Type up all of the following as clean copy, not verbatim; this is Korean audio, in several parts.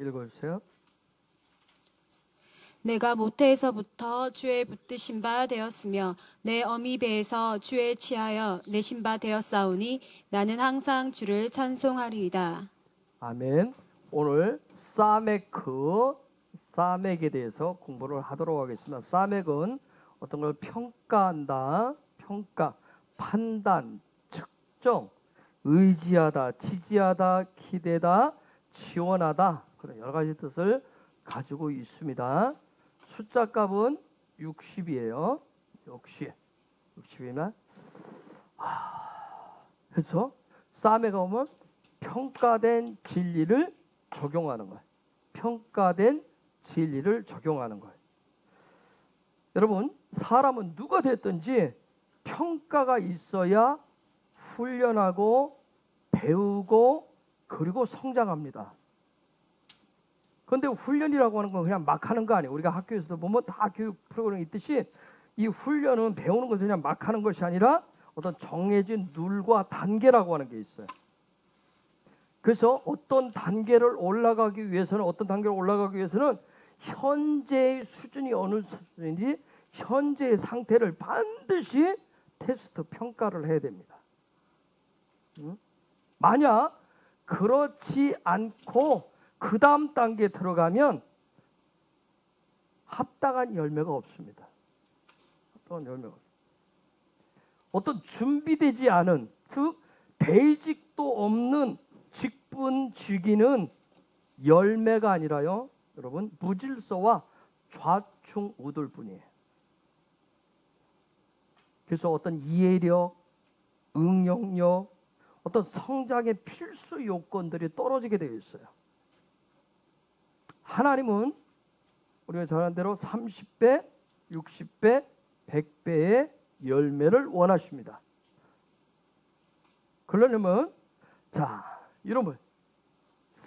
읽어주세요. 내가 모태에서부터 주의 붙드신 바 되었으며 내 어미 배에서 주의 취하여 내신 바 되었사오니 나는 항상 주를 찬송하리이다. 아멘. 오늘 사맥에 대해서 공부를 하도록 하겠습니다. 사맥은 어떤 걸 평가한다, 평가, 판단, 측정, 의지하다, 지지하다, 기대다, 지원하다, 그런 여러 가지 뜻을 가지고 있습니다. 숫자 값은 60이에요. 60이면 그래서 사맥가 오면 평가된 진리를 적용하는 거예요. 평가된 진리를 적용하는 거예요. 여러분, 사람은 누가 됐든지 평가가 있어야 훈련하고 배우고 그리고 성장합니다. 그런데 훈련이라고 하는 건 그냥 막 하는 거 아니에요. 우리가 학교에서도 보면 다 교육 프로그램이 있듯이 이 훈련은 배우는 것을 그냥 막 하는 것이 아니라 어떤 정해진 룰과 단계라고 하는 게 있어요. 그래서 어떤 단계를 올라가기 위해서는 현재의 수준이 어느 수준인지 현재의 상태를 반드시 테스트 평가를 해야 됩니다. 만약 그렇지 않고 그 다음 단계에 들어가면 합당한 열매가 없습니다. 합당한 열매가 없습니다. 어떤 준비되지 않은, 즉 베이직도 없는 직분지기는 열매가 아니라요, 여러분, 무질서와 좌충우돌 뿐이에요. 그래서 어떤 이해력, 응용력, 어떤 성장의 필수 요건들이 떨어지게 되어 있어요. 하나님은 우리가 전한 대로 30배, 60배, 100배의 열매를 원하십니다. 그러려면 자, 여러분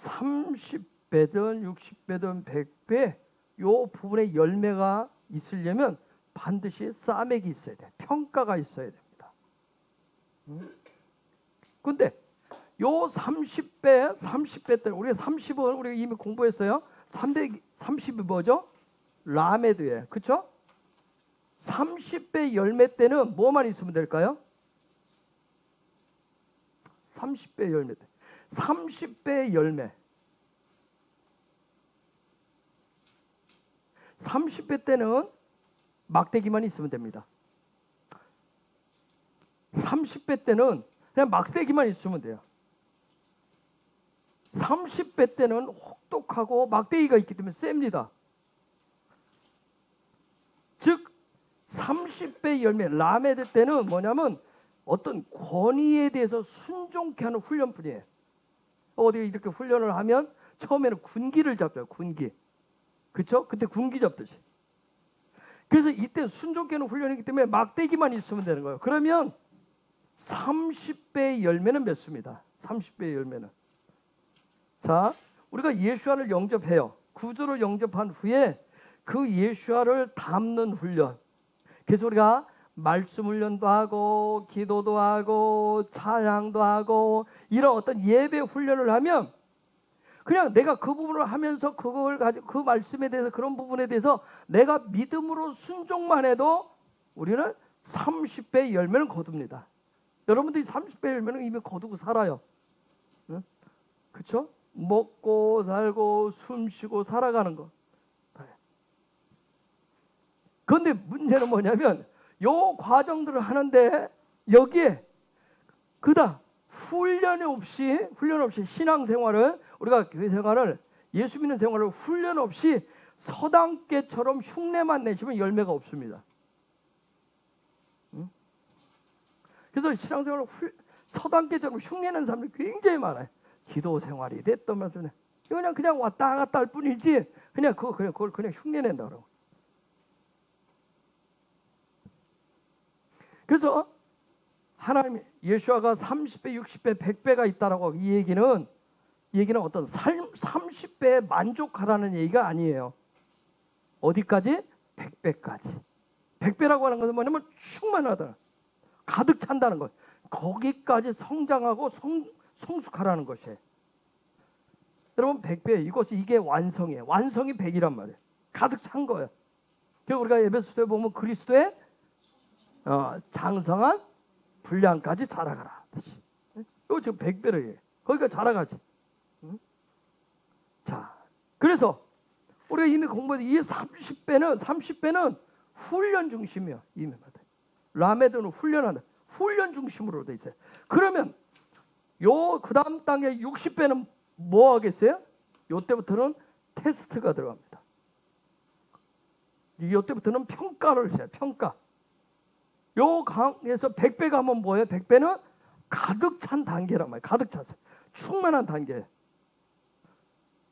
30배든 60배든 100배 요 부분에 열매가 있으려면 반드시 사맥이 있어야 돼. 평가가 있어야 됩니다. 근데 요 30배 때 우리가 30은 우리가 이미 공부했어요. 30이 뭐죠? 라메드예요. 그렇죠? 30배 열매 때는 뭐만 있으면 될까요? 30배 열매 때. 30배 열매. 30배 때는 막대기만 있으면 됩니다. 30배 때는 그냥 막대기만 있으면 돼요. 30배 때는 혹독하고 막대기가 있기 때문에 셉니다. 즉 30배 열매 라메드 때는 뭐냐면 어떤 권위에 대해서 순종케 하는 훈련뿐이에요. 어디 이렇게 훈련을 하면 처음에는 군기를 잡죠. 군기. 그렇죠? 그때 군기 잡듯이. 그래서 이때 순종케 하는 훈련이기 때문에 막대기만 있으면 되는 거예요. 그러면 30배의 열매는 맺습니다. 30배의 열매는. 자, 우리가 예수와를 영접해요. 구주를 영접한 후에 그 예수와를 담는 훈련. 그래서 우리가 말씀 훈련도 하고 기도도 하고 찬양도 하고 이런 어떤 예배 훈련을 하면 그냥 내가 그 부분을 하면서 그걸 가지고 그 말씀에 대해서 그런 부분에 대해서 내가 믿음으로 순종만 해도 우리는 30배의 열매는 거둡니다. 여러분들이 30배의 열매는 이미 거두고 살아요. 응? 그렇죠? 먹고 살고 숨쉬고 살아가는 거. 그런데 문제는 뭐냐면 요 과정들을 하는데 여기에 그다 훈련 없이 신앙생활을 우리가 교회 생활을 예수 믿는 생활을 훈련 없이 서당계처럼 흉내만 내시면 열매가 없습니다. 응? 그래서 신앙생활을 서당계처럼 흉내내는 사람들이 굉장히 많아요. 기도 생활이 됐다면서 그냥 왔다 갔다 할 뿐이지 그걸 그냥 흉내낸다 그러고. 그래서 하나님 예수아가 30배, 60배, 100배가 있다라고 이 얘기는 어떤 30배에 만족하라는 얘기가 아니에요. 어디까지? 100배까지. 100배라고 하는 것은 뭐냐면 충만하다. 가득 찬다는 것. 거기까지 성장하고 성숙하라는 것이에요. 여러분 100배 이게 완성이에요. 완성이 100이란 말이에요. 가득 찬 거예요. 그래서 우리가 에베소서에 보면 그리스도의 장성한 분량까지 자라가라. 이거 지금 100배를 얘기해요. 거기가 자라가지. 자, 그래서 우리가 이미 공부한 이 30배는 훈련 중심이야. 이미 라메드는 훈련하는 훈련 중심으로 돼 있어요. 그러면 그 다음 단계 60배는 뭐 하겠어요? 요때부터는 테스트가 들어갑니다. 요때부터는 평가를 해요. 평가. 요 강에서 100배 가면 뭐예요? 100배는 가득 찬 단계란 말이에요. 가득 찼어요. 충만한 단계.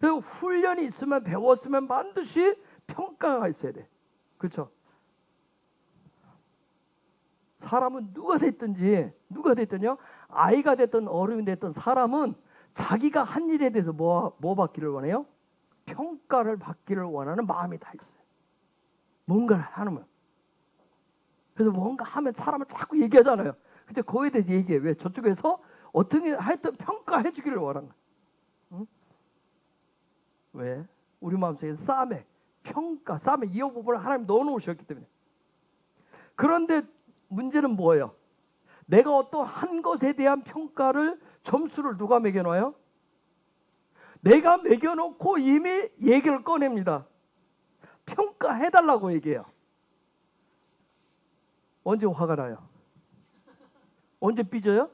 그리고 훈련이 있으면, 배웠으면 반드시 평가가 있어야 돼. 그렇죠? 사람은 누가 됐든요, 아이가 됐든 어른이 됐든 사람은 자기가 한 일에 대해서 뭐 받기를 원해요? 평가를 받기를 원하는 마음이 다 있어요. 뭔가를 하면. 그래서 뭔가 하면 사람은 자꾸 얘기하잖아요. 근데 그거에 대해서 얘기해. 왜? 저쪽에서 어떻게 하여튼 평가해 주기를 원하는 거야. 응? 왜? 우리 마음속에 싸매, 평가, 싸매 이 부분을 하나님 넣어놓으셨기 때문에. 그런데 문제는 뭐예요? 내가 어떤 한 것에 대한 평가를, 점수를 누가 매겨놔요? 내가 매겨놓고 이미 얘기를 꺼냅니다. 평가해달라고 얘기해요. 언제 화가 나요? 언제 삐져요?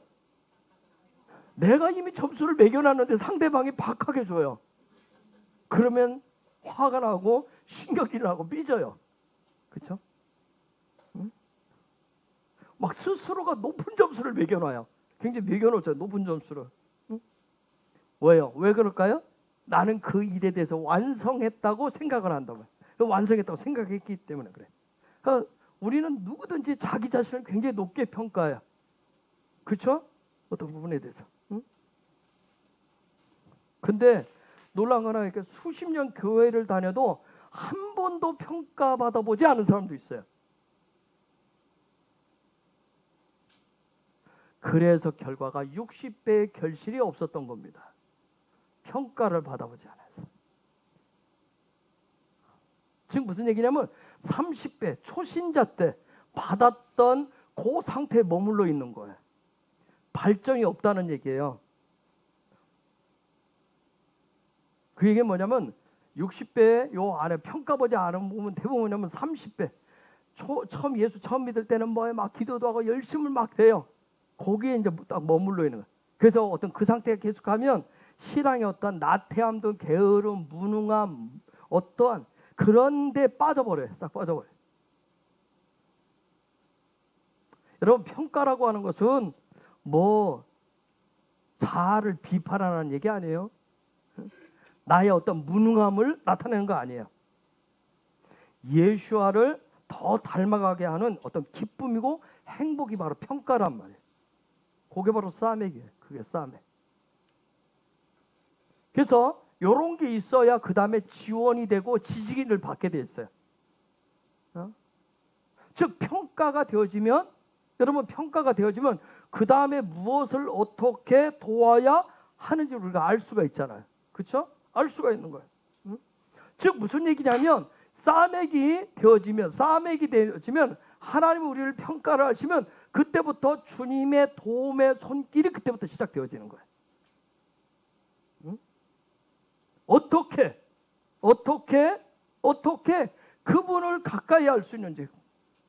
내가 이미 점수를 매겨놨는데 상대방이 박하게 줘요. 그러면 화가 나고 신경질이 나고 삐져요. 그렇죠? 응? 막 스스로가 높은 점수를 매겨놔요. 굉장히 매겨놓죠. 높은 점수를. 응? 왜요? 왜 그럴까요? 나는 그 일에 대해서 완성했다고 생각을 한다고요. 완성했다고 생각했기 때문에 그래. 그러니까 우리는 누구든지 자기 자신을 굉장히 높게 평가해요. 그렇죠? 어떤 부분에 대해서. 응? 근데 놀라운 거는 이렇게 수십 년 교회를 다녀도 한 번도 평가받아 보지 않은 사람도 있어요. 그래서 결과가 60배의 결실이 없었던 겁니다. 평가를 받아보지 않아서. 지금 무슨 얘기냐면 30배 초신자 때 받았던 그 상태에 머물러 있는 거예요. 발전이 없다는 얘기예요. 그 얘기는 뭐냐면 60배 요 안에 평가보지 않은 부분 대부분 뭐냐면 30배. 예수 처음 믿을 때는 뭐에 막 기도도 하고 열심을 막 해요. 거기에 이제 딱 머물러 있는 거예요. 그래서 어떤 그 상태가 계속하면 신앙의 어떤 나태함도 게으름, 무능함, 어떠한 그런 데 빠져버려요. 싹 빠져버려요. 여러분 평가라고 하는 것은 뭐 자아를 비판하는 얘기 아니에요. 나의 어떤 무능함을 나타내는 거 아니에요. 예수와를 더 닮아가게 하는 어떤 기쁨이고 행복이 바로 평가란 말이에요. 그게 바로 싸매기예요. 그게 싸매. 그래서 이런 게 있어야 그 다음에 지원이 되고 지지기를 받게 돼 있어요. 즉 평가가 되어지면, 여러분 평가가 되어지면 그 다음에 무엇을 어떻게 도와야 하는지 우리가 알 수가 있잖아요. 그렇죠? 알 수가 있는 거예요. 즉 무슨 얘기냐면 싸매기 되어지면 하나님이 우리를 평가를 하시면 그때부터 주님의 도움의 손길이 그때부터 시작되어지는 거예요. 어떻게 그분을 가까이 할 수 있는지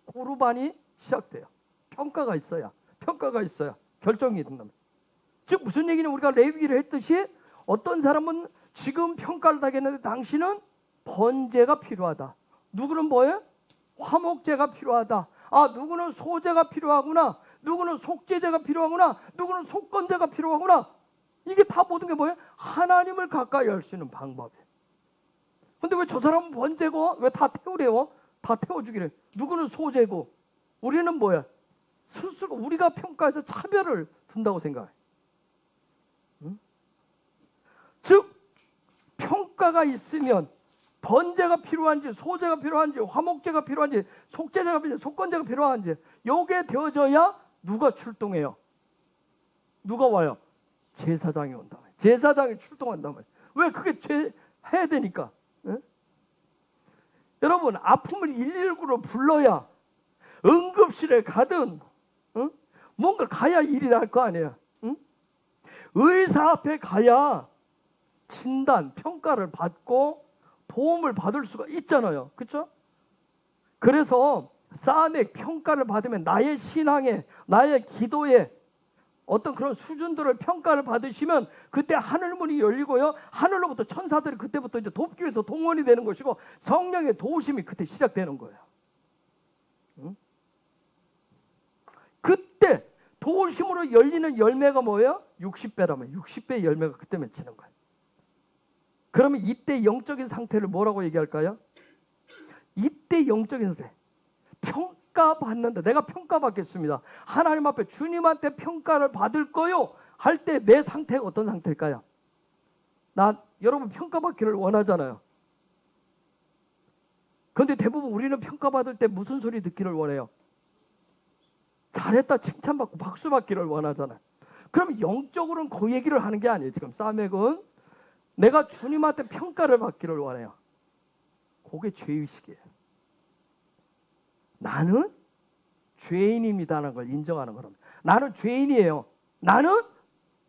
고르반이 시작돼요. 평가가 있어야 결정이 된다면. 즉 무슨 얘기냐면 우리가 레위기를 했듯이 어떤 사람은 지금 평가를 하겠는데 당신은 번제가 필요하다. 누구는 뭐예요? 화목제가 필요하다. 아, 누구는 소제가 필요하구나. 누구는 속죄제가 필요하구나. 누구는 속건제가 필요하구나. 이게 다 모든 게 뭐예요? 하나님을 가까이 할 수 있는 방법이에요. 근데 왜 저 사람은 번제고 왜 다 태우래요? 다 태워주기를. 누구는 소제고. 우리는 뭐야? 스스로 우리가 평가해서 차별을 둔다고 생각해. 즉 평가가 있으면 번제가 필요한지 소제가 필요한지 화목제가 필요한지 속죄제가 필요한지 속건제가 필요한지 요게 되어져야 누가 출동해요? 누가 와요? 제사장이 온다. 제사장이 출동한단 말이에요. 왜? 그게 죄 해야 되니까. 예? 여러분, 아픔을 119로 불러야 응급실에 가든 뭔가 가야 일이 날 거 아니에요. 응? 의사 앞에 가야 진단, 평가를 받고 도움을 받을 수가 있잖아요. 그렇죠? 그래서 싸맥 평가를 받으면 나의 신앙에, 나의 기도에 어떤 그런 수준들을 평가를 받으시면 그때 하늘문이 열리고요. 하늘로부터 천사들이 그때부터 이제 돕기 위해서 동원이 되는 것이고 성령의 도우심이 그때 시작되는 거예요. 응? 그때 도우심으로 열리는 열매가 뭐예요? 60배라면 60배의 열매가 그때 맺히는 거예요. 그러면 이때 영적인 상태를 뭐라고 얘기할까요? 이때 영적인 상태. 평가받는다. 내가 평가받겠습니다. 하나님 앞에 주님한테 평가를 받을 거요. 할 때 내 상태가 어떤 상태일까요? 여러분 평가받기를 원하잖아요. 그런데 대부분 우리는 평가받을 때 무슨 소리 듣기를 원해요? 잘했다 칭찬받고 박수 받기를 원하잖아요. 그럼 영적으로는 그 얘기를 하는 게 아니에요. 지금 싸맥은 내가 주님한테 평가를 받기를 원해요. 그게 죄의식이에요. 나는 죄인입니다라는 걸 인정하는 겁니다. 나는 죄인이에요. 나는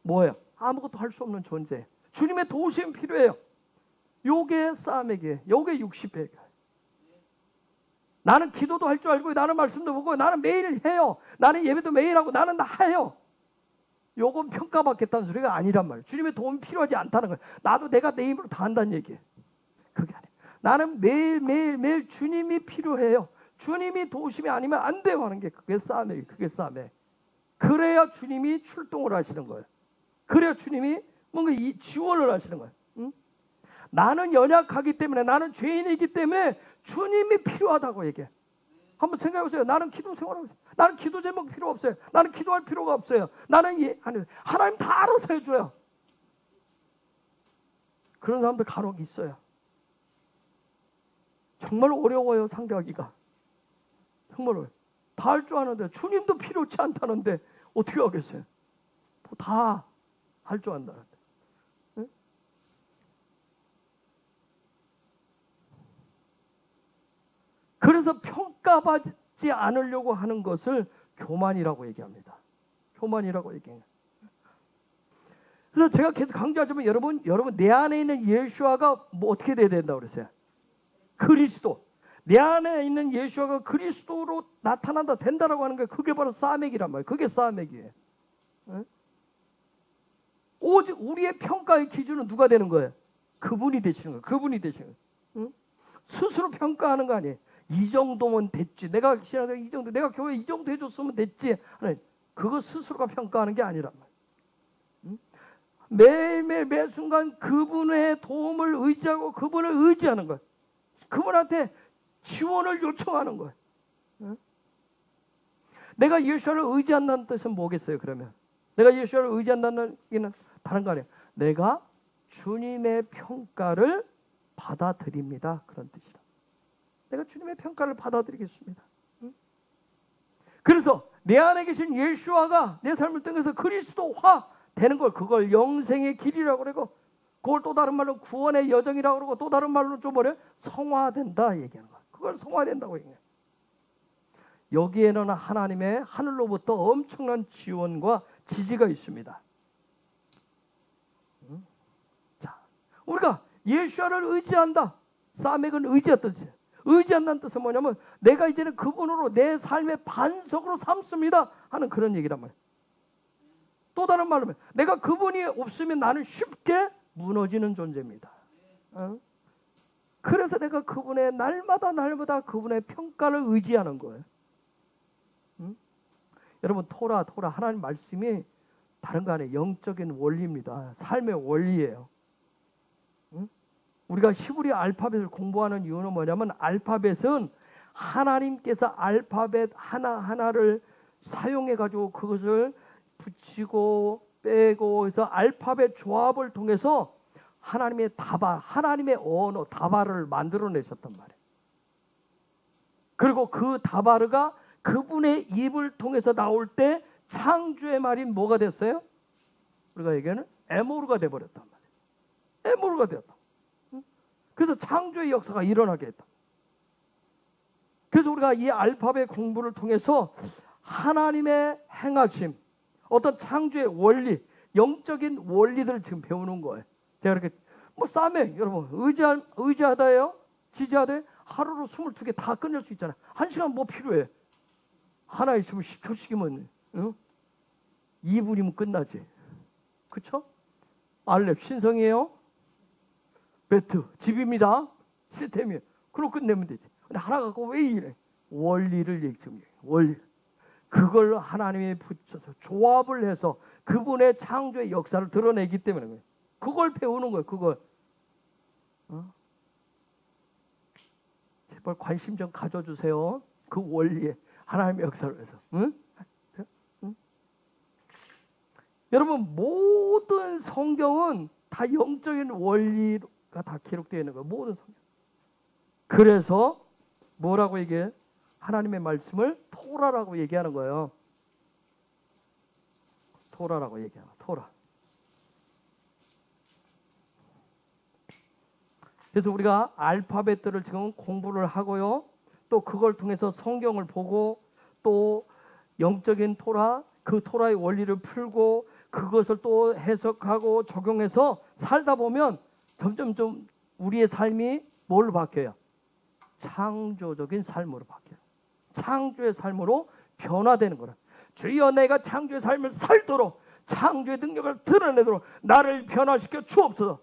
뭐예요? 아무것도 할 수 없는 존재예요. 주님의 도우심이 필요해요. 요게 싸맥이에요. 요게 60배예요. 나는 기도도 할 줄 알고 나는 말씀도 보고 나는 매일 해요. 나는 예배도 매일 하고 나는 다 해요. 요건 평가받겠다는 소리가 아니란 말이에요. 주님의 도움이 필요하지 않다는 거예요. 나도 내가 내 힘으로 다 한다는 얘기예요. 그게 아니에요. 나는 매일 주님이 필요해요. 주님이 도우심이 아니면 안 돼요 하는 게 그게 싸움이에요. 그게 싸움이에요. 그래야 주님이 출동을 하시는 거예요. 그래야 주님이 뭔가 지원을 하시는 거예요. 응? 나는 연약하기 때문에 나는 죄인이기 때문에 주님이 필요하다고 얘기해. 한번 생각해 보세요. 나는 기도 생활하고 있어요. 나는 기도 제목 필요 없어요. 나는 기도할 필요가 없어요. 나는 하나님 다 알아서 해줘요. 그런 사람들 간혹 있어요. 정말 어려워요. 상대하기가. 정말 다 할 줄 아는데 주님도 필요치 않다는데 어떻게 하겠어요? 다 할 줄 안다는데. 응? 그래서 평가받지 않으려고 하는 것을 교만이라고 얘기합니다. 교만이라고 얘기해요. 그래서 제가 계속 강조하지만 여러분 내 안에 있는 예수아가 뭐 어떻게 돼야 된다고 그랬어요? 그리스도. 내 안에 있는 예수아가 그리스도로 나타난다 된다라고 하는 게 그게 바로 싸맥이란 말이에요. 그게 싸맥이에요. 응? 오직 우리의 평가의 기준은 누가 되는 거예요? 그분이 되시는 거예요. 그분이 되시는 거예요. 응? 스스로 평가하는 거 아니에요. 이 정도면 됐지. 내가 신앙생활 이 정도, 내가 교회 이 정도 해줬으면 됐지. 그거 스스로가 평가하는 게 아니란 말이에요. 응? 매일매일 매 순간 그분의 도움을 의지하고 그분을 의지하는 거예요. 그분한테 지원을 요청하는 거예요. 응? 내가 예수를 의지한다는 뜻은 뭐겠어요? 그러면 내가 예수를 의지한다는 얘기는 다른 거 아니에요. 내가 주님의 평가를 받아들입니다. 그런 뜻이다. 내가 주님의 평가를 받아들이겠습니다. 응? 그래서 내 안에 계신 예수아가 내 삶을 통해서 그리스도화 되는 걸 그걸 영생의 길이라고 그러고 그걸 또 다른 말로 구원의 여정이라고 그러고 또 다른 말로 좀 뭐래? 성화된다 얘기하는 거야. 그걸 성화된다고 얘기해요. 여기에는 하나님의 하늘로부터 엄청난 지원과 지지가 있습니다. 자, 우리가 예수를 의지한다. 싸맥은 의지했던 뜻이에요. 의지한다는 뜻은 뭐냐면 내가 이제는 그분으로 내 삶의 반석으로 삼습니다 하는 그런 얘기란 말이에요. 또 다른 말로 내가 그분이 없으면 나는 쉽게 무너지는 존재입니다. 그래서 내가 그분의 날마다 그분의 평가를 의지하는 거예요. 여러분 토라 하나님 말씀이 다른 거 아니에요. 영적인 원리입니다. 삶의 원리예요. 우리가 히브리 알파벳을 공부하는 이유는 뭐냐면 알파벳은 하나님께서 알파벳 하나하나를 사용해 가지고 그것을 붙이고 빼고 해서 알파벳 조합을 통해서 하나님의 다발, 하나님의 언어 다발을 만들어내셨단 말이에요. 그리고 그 다바르가 그분의 입을 통해서 나올 때 창조의 말이 뭐가 됐어요? 우리가 얘기하는 에모르가 돼버렸단 말이에요. 에모르가 되었다. 그래서 창조의 역사가 일어나게 했다. 그래서 우리가 이 알파벳 공부를 통해서 하나님의 행하심, 어떤 창조의 원리, 영적인 원리들을 지금 배우는 거예요. 제가 이렇게 뭐 싸매 여러분 의지하다예요? 지지하다예요? 하루로 22개 다 끝낼 수 있잖아요. 1시간 뭐 필요해? 하나 있으면 10초씩이면 2분이면 끝나지. 그쵸? 알렙 신성이에요? 배트 집입니다. 시스템이에요. 그럼 끝내면 되지. 근데 하나 갖고 왜 이래? 원리를 얘기합니다. 원리. 그걸 하나님이 붙여서 조합을 해서 그분의 창조의 역사를 드러내기 때문에 그래요. 그걸 배우는 거예요. 그걸. 제발 관심 좀 가져주세요. 그 원리에 하나님의 역사를 해서. 응? 여러분 모든 성경은 다 영적인 원리가 다 기록되어 있는 거예요. 모든 성경. 그래서 뭐라고 얘기해? 하나님의 말씀을 토라라고 얘기하는 거예요. 토라라고 얘기하는 토라. 그래서 우리가 알파벳들을 지금 공부를 하고요. 또 그걸 통해서 성경을 보고 또 영적인 토라, 그 토라의 원리를 풀고 그것을 또 해석하고 적용해서 살다 보면 점점 좀 우리의 삶이 뭘로 바뀌어요? 창조적인 삶으로 바뀌어요. 창조의 삶으로 변화되는 거라. 주여 내가 창조의 삶을 살도록 창조의 능력을 드러내도록 나를 변화시켜 주옵소서.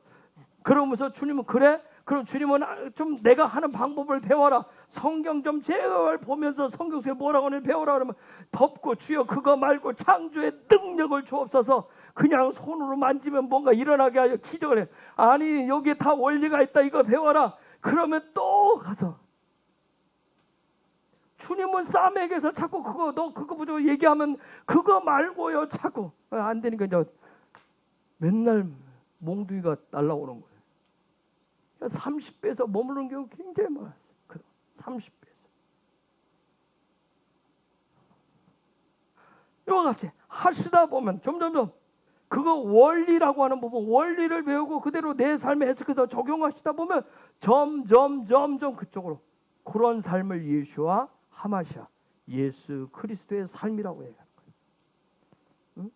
그러면서 주님은 그래? 그럼 주님은 좀 내가 하는 방법을 배워라. 성경 좀 제발 보면서 성경 속에 뭐라고 하는지 배워라 그러면 덮고 주여 그거 말고 창조의 능력을 주옵소서. 그냥 손으로 만지면 뭔가 일어나게 하여 기적을 해. 아니 여기에 다 원리가 있다 이거 배워라. 그러면 또 가서 주님은 싸매에게서 자꾸 그거 너 그거 보자고 얘기하면 그거 말고요 자꾸 안 되니까 이제 맨날 몽둥이가 날라오는 거예요. 30배에서 머무르는 경우 굉장히 많아요. 30배에서. 이와 같이 하시다 보면 점점점 그거 원리라고 하는 부분 원리를 배우고 그대로 내 삶에 해석해서 적용하시다 보면 점점 그쪽으로 그런 삶을 예수와 하마시아 예수 그리스도의 삶이라고 얘기하는 거예요. 응?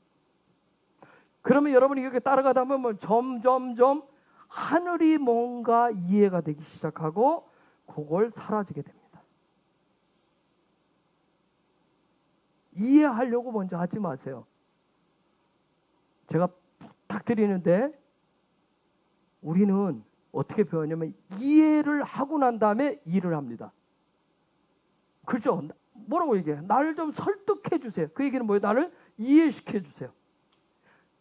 그러면 여러분이 이렇게 따라가다 보면 점점점 하늘이 뭔가 이해가 되기 시작하고 그걸 사라지게 됩니다. 이해하려고 먼저 하지 마세요. 제가 부탁드리는데 우리는 어떻게 배웠냐면 이해를 하고 난 다음에 일을 합니다. 그렇죠? 뭐라고 얘기해요? 나를 좀 설득해 주세요. 그 얘기는 뭐예요? 나를 이해시켜 주세요.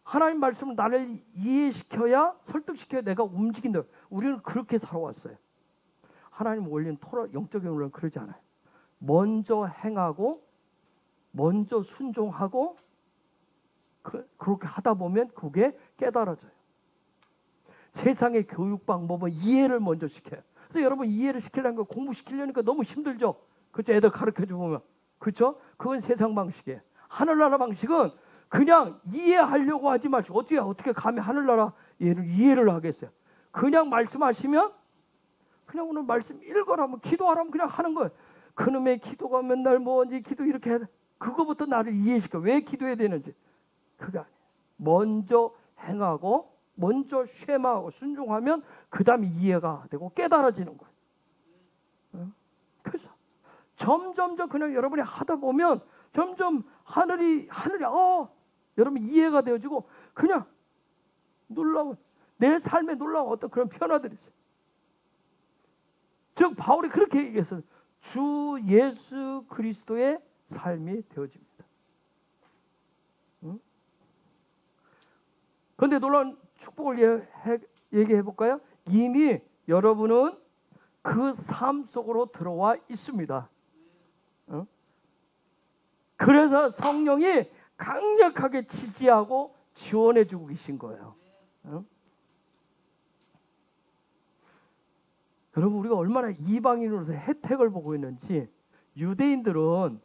하나님 말씀을 나를 이해시켜야 설득시켜야 내가 움직인다. 우리는 그렇게 살아왔어요. 하나님 원리는 토라 영적인 원리는 그러지 않아요. 먼저 행하고 먼저 순종하고 그렇게 하다 보면 그게 깨달아져요. 세상의 교육 방법은 이해를 먼저 시켜요. 그래서 여러분 이해를 시키려는 거 공부시키려니까 너무 힘들죠. 그렇죠? 애들 가르쳐주고 보면. 그렇죠? 그건 세상 방식이에요. 하늘나라 방식은 그냥 이해하려고 하지 마시고 어떻게 감히 하늘나라 이해를 하겠어요. 그냥 말씀하시면 그냥 오늘 말씀 읽어라면 기도하라면 그냥 하는 거예요. 그놈의 기도가 맨날 뭐지 기도 이렇게 해야 돼. 그거부터 나를 이해시켜. 왜 기도해야 되는지. 그게 아니에요. 먼저 행하고 먼저 쉐마하고 순종하면 그 다음에 이해가 되고 깨달아지는 거예요. 그래서 점점점 그냥 여러분이 하다 보면 점점 하늘이 여러분 이해가 되어지고 그냥 놀라운 내 삶에 놀라운 어떤 그런 변화들이 있어요. 즉 바울이 그렇게 얘기했어요. 주 예수 그리스도의 삶이 되어집니다. 그런데 놀라운 축복을 얘기해 볼까요? 이미 여러분은 그 삶 속으로 들어와 있습니다. 그래서 성령이 강력하게 지지하고 지원해 주고 계신 거예요. 여러분 우리가 얼마나 이방인으로서 혜택을 보고 있는지 유대인들은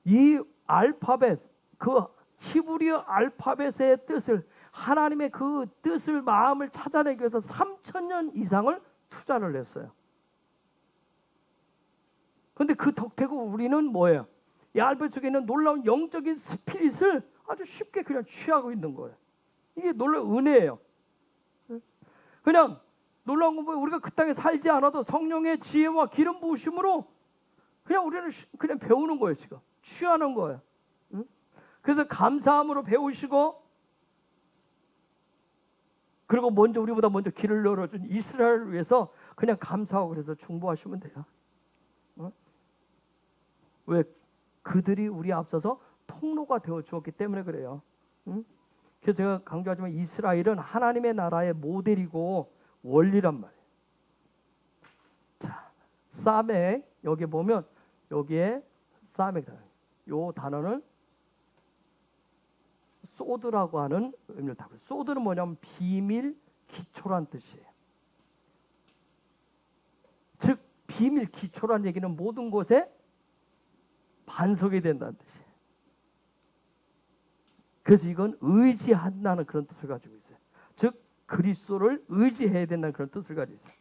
이 알파벳 그 히브리어 알파벳의 뜻을 하나님의 그 뜻을 마음을 찾아내기 위해서 3,000년 이상을 투자를 했어요. 그런데 그 덕택을 우리는 뭐예요? 이 알파 속에 있는 놀라운 영적인 스피릿을 아주 쉽게 그냥 취하고 있는 거예요. 이게 놀라운 은혜예요. 그냥 놀라운 건 뭐예요? 우리가 그 땅에 살지 않아도 성령의 지혜와 기름 부으심으로 그냥 우리는 그냥 배우는 거예요. 지금 취하는 거예요. 그래서 감사함으로 배우시고, 그리고 우리보다 먼저 길을 열어준 이스라엘을 위해서 그냥 감사하고 그래서 중보하시면 돼요. 왜? 그들이 우리 앞서서 통로가 되어 주었기 때문에 그래요. 그래서 제가 강조하지만 이스라엘은 하나님의 나라의 모델이고 원리란 말이에요. 자, 사mek, 여기 보면 여기에 사mek 단어, 요 단어는 소드라고 하는 의미를 담고, 소드는 뭐냐면 비밀, 기초란 뜻이에요. 즉 비밀, 기초란 얘기는 모든 곳에 반석이 된다는 뜻이에요. 그래서 이건 의지한다는 그런 뜻을 가지고 있어요. 즉 그리스도를 의지해야 된다는 그런 뜻을 가지고 있어요.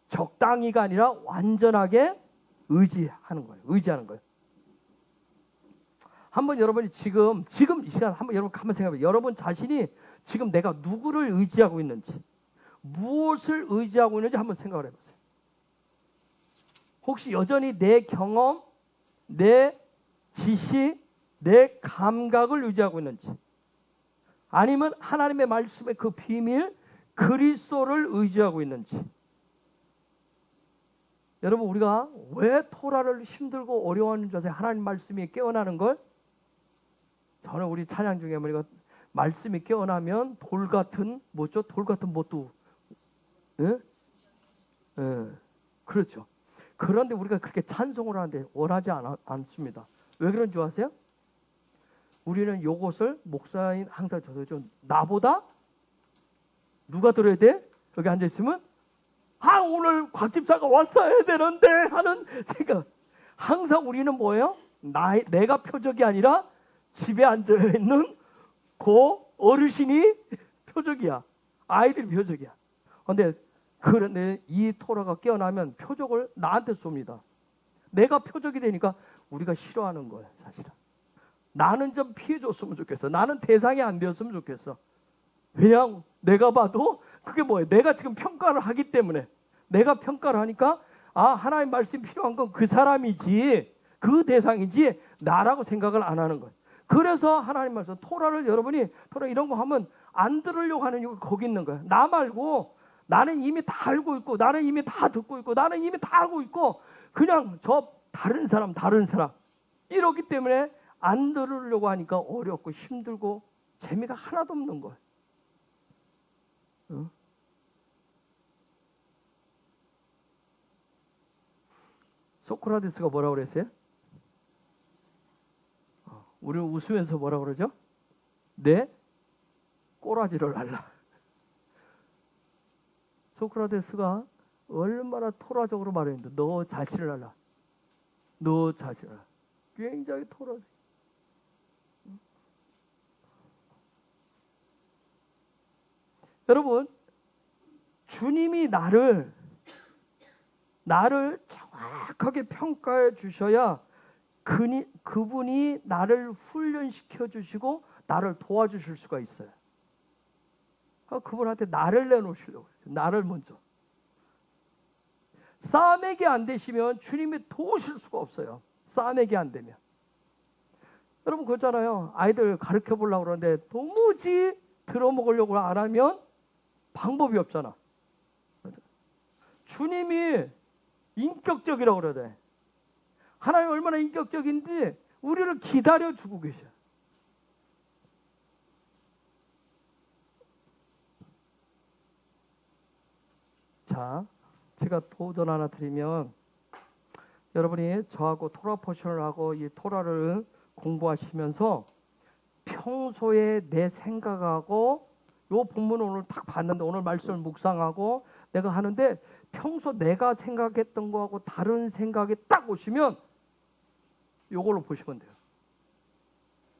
적당히가 아니라 완전하게 의지하는 거예요. 의지하는 거예요. 한번 여러분이 지금 이 시간 한번 여러분 한번 생각해봐요. 여러분 자신이 지금 내가 누구를 의지하고 있는지, 무엇을 의지하고 있는지 한번 생각을 해보세요. 혹시 여전히 내 경험, 내 지식, 내 감각을 의지하고 있는지, 아니면 하나님의 말씀의 그 비밀 그리스도를 의지하고 있는지. 여러분, 우리가 왜 토라를 힘들고 어려워하는 줄 아세요? 하나님 말씀이 깨어나는 걸. 저는 우리 찬양 중에 우리가 말씀이 깨어나면 돌 같은 뭐죠? 돌 같은 뭣도, 예? 예, 그렇죠. 그런데 우리가 그렇게 찬송을 하는데 원하지 않습니다. 왜 그런 줄 아세요? 우리는 요것을 목사인 항상 저도 좀 나보다 누가 들어야 돼? 여기 앉아 있으면 오늘 곽 집사가 왔어야 되는데 하는 생각. 항상 우리는 뭐예요? 내가 표적이 아니라 집에 앉아 있는 그 어르신이 표적이야. 아이들이 표적이야. 그런데 이 토라가 깨어나면 표적을 나한테 쏩니다. 내가 표적이 되니까 우리가 싫어하는 거예요, 사실은. 나는 좀 피해줬으면 좋겠어. 나는 대상이 안 되었으면 좋겠어. 그냥 내가 봐도 그게 뭐예요? 내가 지금 평가를 하기 때문에, 내가 평가를 하니까 하나님 말씀이 필요한 건 그 사람이지, 그 대상이지 나라고 생각을 안 하는 거예요. 그래서 하나님 말씀 토라를 여러분이 토라 이런 거 하면 안 들으려고 하는 이유가 거기 있는 거예요. 나 말고 나는 이미 다 알고 있고, 나는 이미 다 듣고 있고, 나는 이미 다 알고 있고, 그냥 저 다른 사람 이러기 때문에 안 들으려고 하니까 어렵고 힘들고 재미가 하나도 없는 거예요. 응? 소크라테스가 뭐라고 그랬어요? 우리는 웃으면서 뭐라고 그러죠? 내 꼬라지를 알라. 소크라테스가 얼마나 토라적으로 말했는데, 너 자신을 알라. 너 자신을 알라. 굉장히 토라져. 여러분, 주님이 나를 정확하게 평가해 주셔야 그분이 나를 훈련시켜 주시고 나를 도와주실 수가 있어요. 그분한테 나를 내놓으시려고 해요. 나를 먼저. 싸매기 안 되시면 주님이 도우실 수가 없어요. 싸매기 안 되면. 여러분 그렇잖아요. 아이들 가르쳐 보려고 그러는데 도무지 들어먹으려고 안 하면 방법이 없잖아. 주님이 인격적이라고 그래야 돼. 하나님 얼마나 인격적인지 우리를 기다려주고 계셔요. 자, 제가 도전 하나 드리면, 여러분이 저하고 토라 포션을 하고 이 토라를 공부하시면서 평소에 내 생각하고, 요 본문을 오늘 딱 봤는데, 오늘 말씀을 묵상하고 내가 하는데 평소 내가 생각했던 거하고 다른 생각이 딱 오시면 요걸로 보시면 돼요.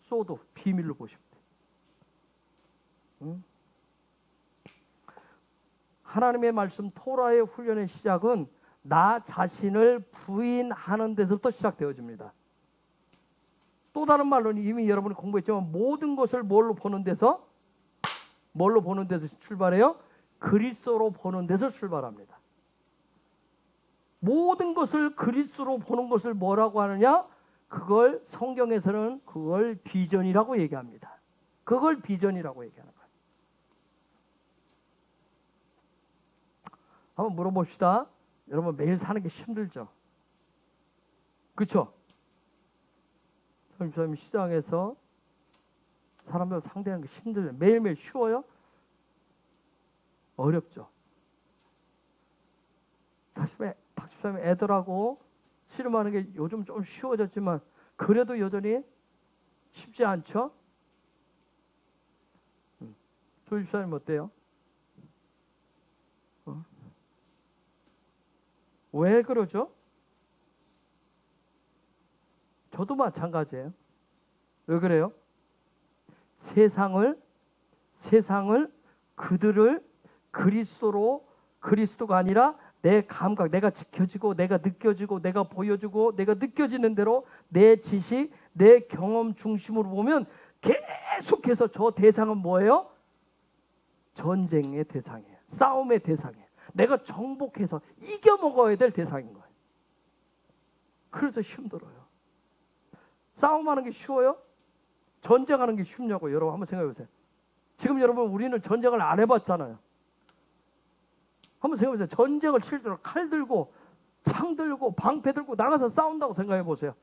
소도 비밀로 보시면 돼요. 응? 하나님의 말씀 토라의 훈련의 시작은 나 자신을 부인하는 데서부터 시작되어집니다. 또 다른 말로는 이미 여러분이 공부했지만 모든 것을 뭘로 보는 데서 출발해요? 그리스도로 보는 데서 출발합니다. 모든 것을 그리스도로 보는 것을 뭐라고 하느냐? 그걸 성경에서는 그걸 비전이라고 얘기합니다. 그걸 비전이라고 얘기하는 거예요. 한번 물어봅시다. 여러분 매일 사는 게 힘들죠? 그렇죠? 선생님 시장에서 사람들 상대하는 게 힘들어요. 매일매일 쉬워요? 어렵죠. 닥치면 애들하고 씨름하는 게 요즘 좀 쉬워졌지만 그래도 여전히 쉽지 않죠? 조집사님 어때요? 왜 그러죠? 저도 마찬가지예요. 왜 그래요? 세상을 그들을 그리스도가 아니라 내 감각, 내가 지켜지고 내가 느껴지고 내가 보여주고 내가 느껴지는 대로 내 지식, 내 경험 중심으로 보면 계속해서 저 대상은 뭐예요? 전쟁의 대상이에요. 싸움의 대상이에요. 내가 정복해서 이겨먹어야 될 대상인 거예요. 그래서 힘들어요. 싸움하는 게 쉬워요? 전쟁하는 게 쉽냐고 여러분 한번 생각해 보세요. 지금 여러분 우리는 전쟁을 안 해봤잖아요. 한번 생각해 보세요. 전쟁을 실제로 칼 들고 창 들고 방패 들고 나가서 싸운다고 생각해 보세요.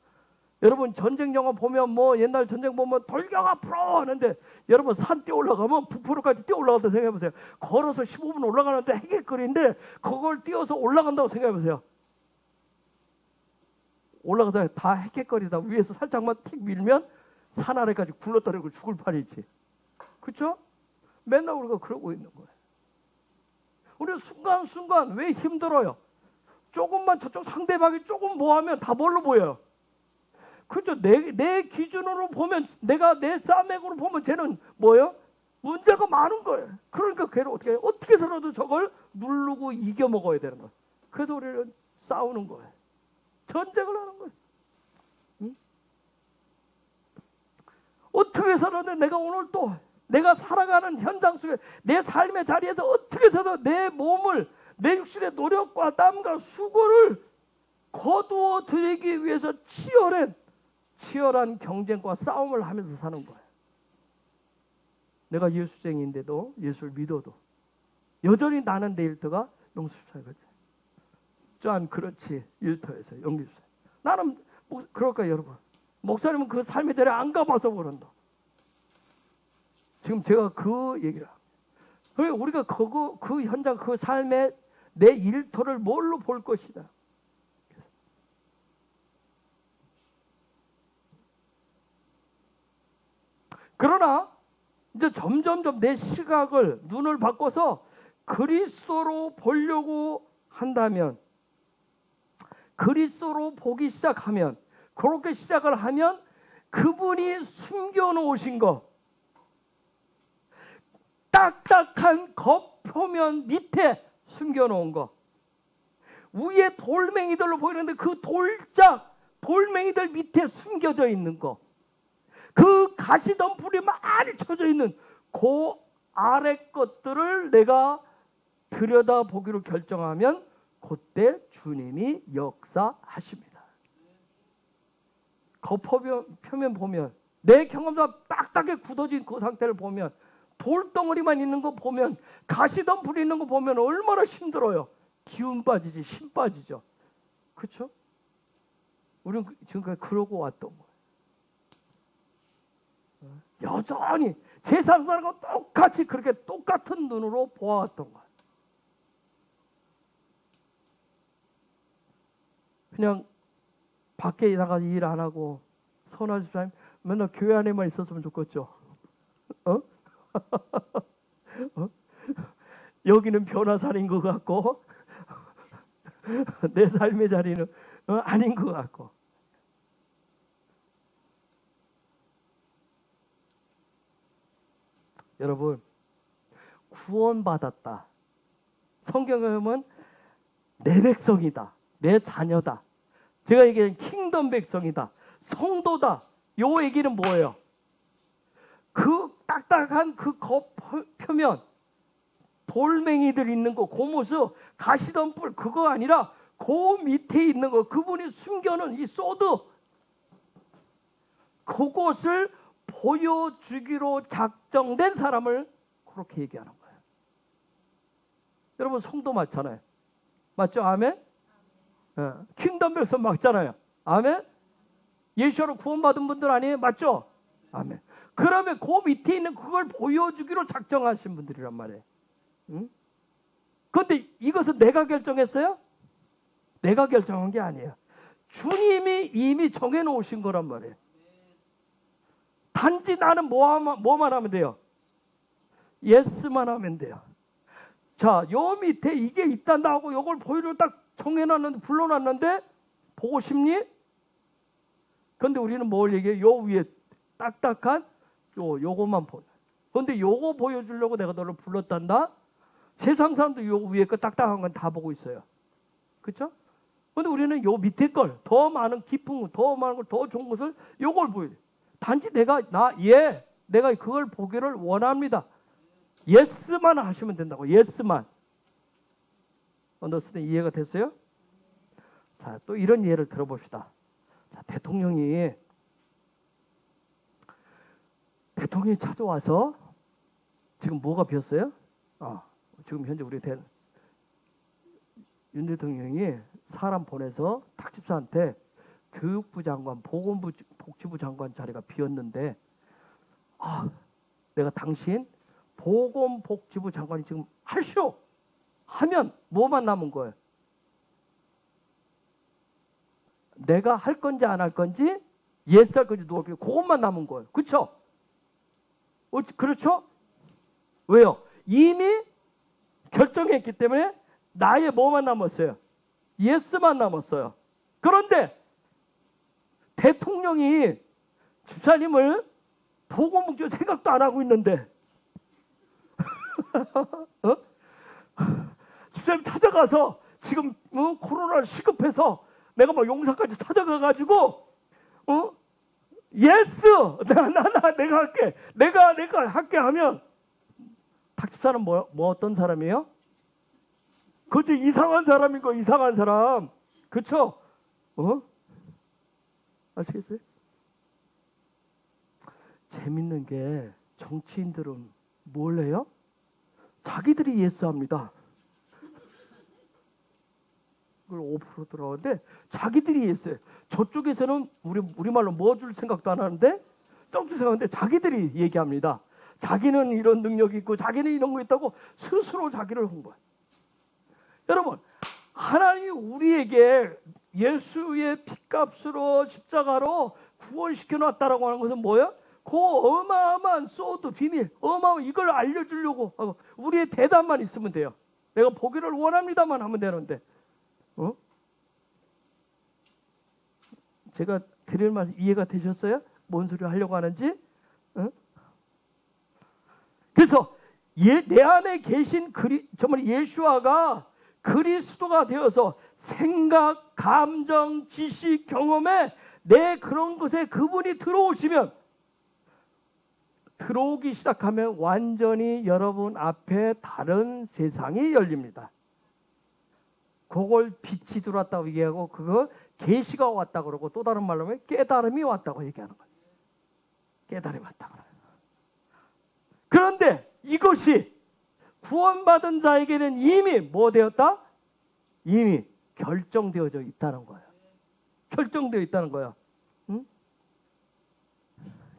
여러분 전쟁 영화 보면 뭐 옛날 전쟁 보면 돌격 앞으로 하는데 여러분 산 뛰어 올라가면 북포로까지 뛰어 올라간다고 생각해 보세요. 걸어서 15분 올라가는데 해객거리인데 그걸 뛰어서 올라간다고 생각해 보세요. 올라가다 다 해객거리다 위에서 살짝만 틱 밀면 산 아래까지 굴러떨어지고 죽을 판이지. 그렇죠? 맨날 우리가 그러고 있는 거예요. 우리 순간순간 왜 힘들어요? 조금만 저쪽 상대방이 조금 뭐하면 다 뭘로 보여요? 그렇죠? 내 기준으로 보면 내가 내 싸움액으로 보면 쟤는 뭐예요? 문제가 많은 거예요. 그러니까 걔를 어떻게 해서라도 저걸 누르고 이겨먹어야 되는 거예요. 그래서 우리는 싸우는 거예요. 전쟁을 하는 거예요. 응? 어떻게 해서라도 내가 오늘 또 내가 살아가는 현장 속에 내 삶의 자리에서 어떻게 해서든 내 몸을 내 육신의 노력과 땀과 수고를 거두어 드리기 위해서 치열한 경쟁과 싸움을 하면서 사는 거예요. 내가 예수쟁이인데도 예수를 믿어도 여전히 나는 내 일터가 용수사예요. 짠 그렇지 일터에서 용기수사. 나는 뭐 그럴까요 여러분? 목사님은 그 삶의 자리에 안 가봐서 그런다. 지금 제가 그 얘기를 합니다. 우리가 그 현장 그 삶의 내 일터를 뭘로 볼 것이다. 그러나 이제 점점점 내 시각을 눈을 바꿔서 그리스도로 보려고 한다면 그리스도로 보기 시작하면 그렇게 시작을 하면 그분이 숨겨놓으신 거 딱딱한 겉표면 밑에 숨겨놓은 거 위에 돌멩이들로 보이는데 그 돌멩이들 밑에 숨겨져 있는 거 그 가시덤불이 많이 쳐져 있는 그 아래 것들을 내가 들여다보기로 결정하면 그때 주님이 역사하십니다. 겉표면 보면 내 경험과 딱딱하게 굳어진 그 상태를 보면 돌덩어리만 있는 거 보면 가시덤불 있는 거 보면 얼마나 힘들어요. 기운 빠지지 힘 빠지죠. 그렇죠? 우리는 지금까지 그러고 왔던 거예요. 여전히 세상 사람과 똑같이 그렇게 똑같은 눈으로 보아왔던 거예요. 그냥 밖에 나가서 일 안 하고 선할 집사님 맨날 교회 안에만 있었으면 좋겠죠. 어? 어? 여기는 변화살인 것 같고 내 삶의 자리는 아닌 것 같고. 여러분 구원받았다. 성경에 보면 내 백성이다. 내 자녀다. 제가 얘기한 킹덤 백성이다. 성도다. 요 얘기는 뭐예요? 그 딱딱한 그 표면, 돌멩이들 있는 거, 그 모습, 가시덤불 그거 아니라 그 밑에 있는 거, 그분이 숨겨놓은 이 소드, 그것을 보여주기로 작정된 사람을 그렇게 얘기하는 거예요. 여러분 성도 맞잖아요. 맞죠? 아멘? 킹덤 백성 맞잖아요. 아멘? 예수로 구원받은 분들 아니에요? 맞죠? 아멘. 그러면 그 밑에 있는 그걸 보여주기로 작정하신 분들이란 말이에요. 응? 그런데 이것은 내가 결정했어요? 내가 결정한 게 아니에요. 주님이 이미 정해놓으신 거란 말이에요. 단지 나는 뭐만 하면 돼요? 예스만 하면 돼요. 자, 요 밑에 이게 있단다 하고 요걸 보여주고 딱 정해놨는데, 불러놨는데 보고 싶니? 근데 우리는 뭘 얘기해? 요 위에 딱딱한 요거만 보여. 근데 요거 보여주려고 내가 너를 불렀단다? 세상 사람도 요 위에 거 딱딱한 건 다 보고 있어요. 그쵸? 근데 우리는 요 밑에 걸, 더 많은 깊은, 더 많은 걸, 더 좋은 것을 요걸 보여줘. 단지 내가 그걸 보기를 원합니다. 예스만 하시면 된다고. 예스만. 언더스탠 이해가 됐어요? 자, 또 이런 예를 들어봅시다. 자, 대통령이 찾아와서 지금 뭐가 비었어요? 지금 현재 우리 윤 대통령이 사람 보내서 탁집사한테 교육부 장관, 복지부 장관 자리가 비었는데, 내가 당신 보건복지부 장관이 지금 하시오 하면 뭐만 남은 거예요? 내가 할 건지 안 할 건지, 예스 할 건지 노 할 건지, 그것만 남은 거예요. 그렇죠? 그렇죠? 왜요? 이미 결정했기 때문에 나의 뭐만 남았어요? 예스만 남았어요. 그런데 대통령이 집사님을 보건복지부 생각도 안 하고 있는데 집사님 찾아가서 지금 코로나를 시급해서 내가 막 용산까지 찾아가가지고 예스! 내가 할게. 내가 할게 하면 탁집사는 뭐 어떤 사람이에요? 그것도 이상한 사람인 거, 이상한 사람. 그쵸? 아시겠어요? 재밌는 게 정치인들은 뭘 해요? 자기들이 예스합니다. 그걸 5% 들어가는데 자기들이 예스해요. 저쪽에서는 우리말로 뭐 줄 생각도 안 하는데 저쪽 생각하는데 자기들이 얘기합니다. 자기는 이런 능력이 있고 자기는 이런 거 있다고 스스로 자기를 홍보해요. 여러분, 하나님이 우리에게 예수의 핏값으로 십자가로 구원시켜 놨다라고 하는 것은 뭐예요? 그 어마어마한 소드 비밀, 어마어마한 이걸 알려주려고 하고 우리의 대답만 있으면 돼요. 내가 보기를 원합니다만 하면 되는데, 제가 드릴 말씀 이해가 되셨어요? 뭔 소리 하려고 하는지? 그래서 내 안에 계신 정말 예수아가 그리스도가 되어서 생각, 감정, 지식, 경험에 내 그런 것에 그분이 들어오시면, 들어오기 시작하면 완전히 여러분 앞에 다른 세상이 열립니다. 그걸 빛이 들어왔다고 얘기하고 그거 계시가 왔다고 그러고, 또 다른 말로 하면 깨달음이 왔다고 얘기하는 거예요. 깨달음이 왔다고 그래요. 그런데 이것이 구원받은 자에게는 이미 뭐 되었다? 이미 결정되어져 있다는 거예요. 결정되어 있다는 거예요.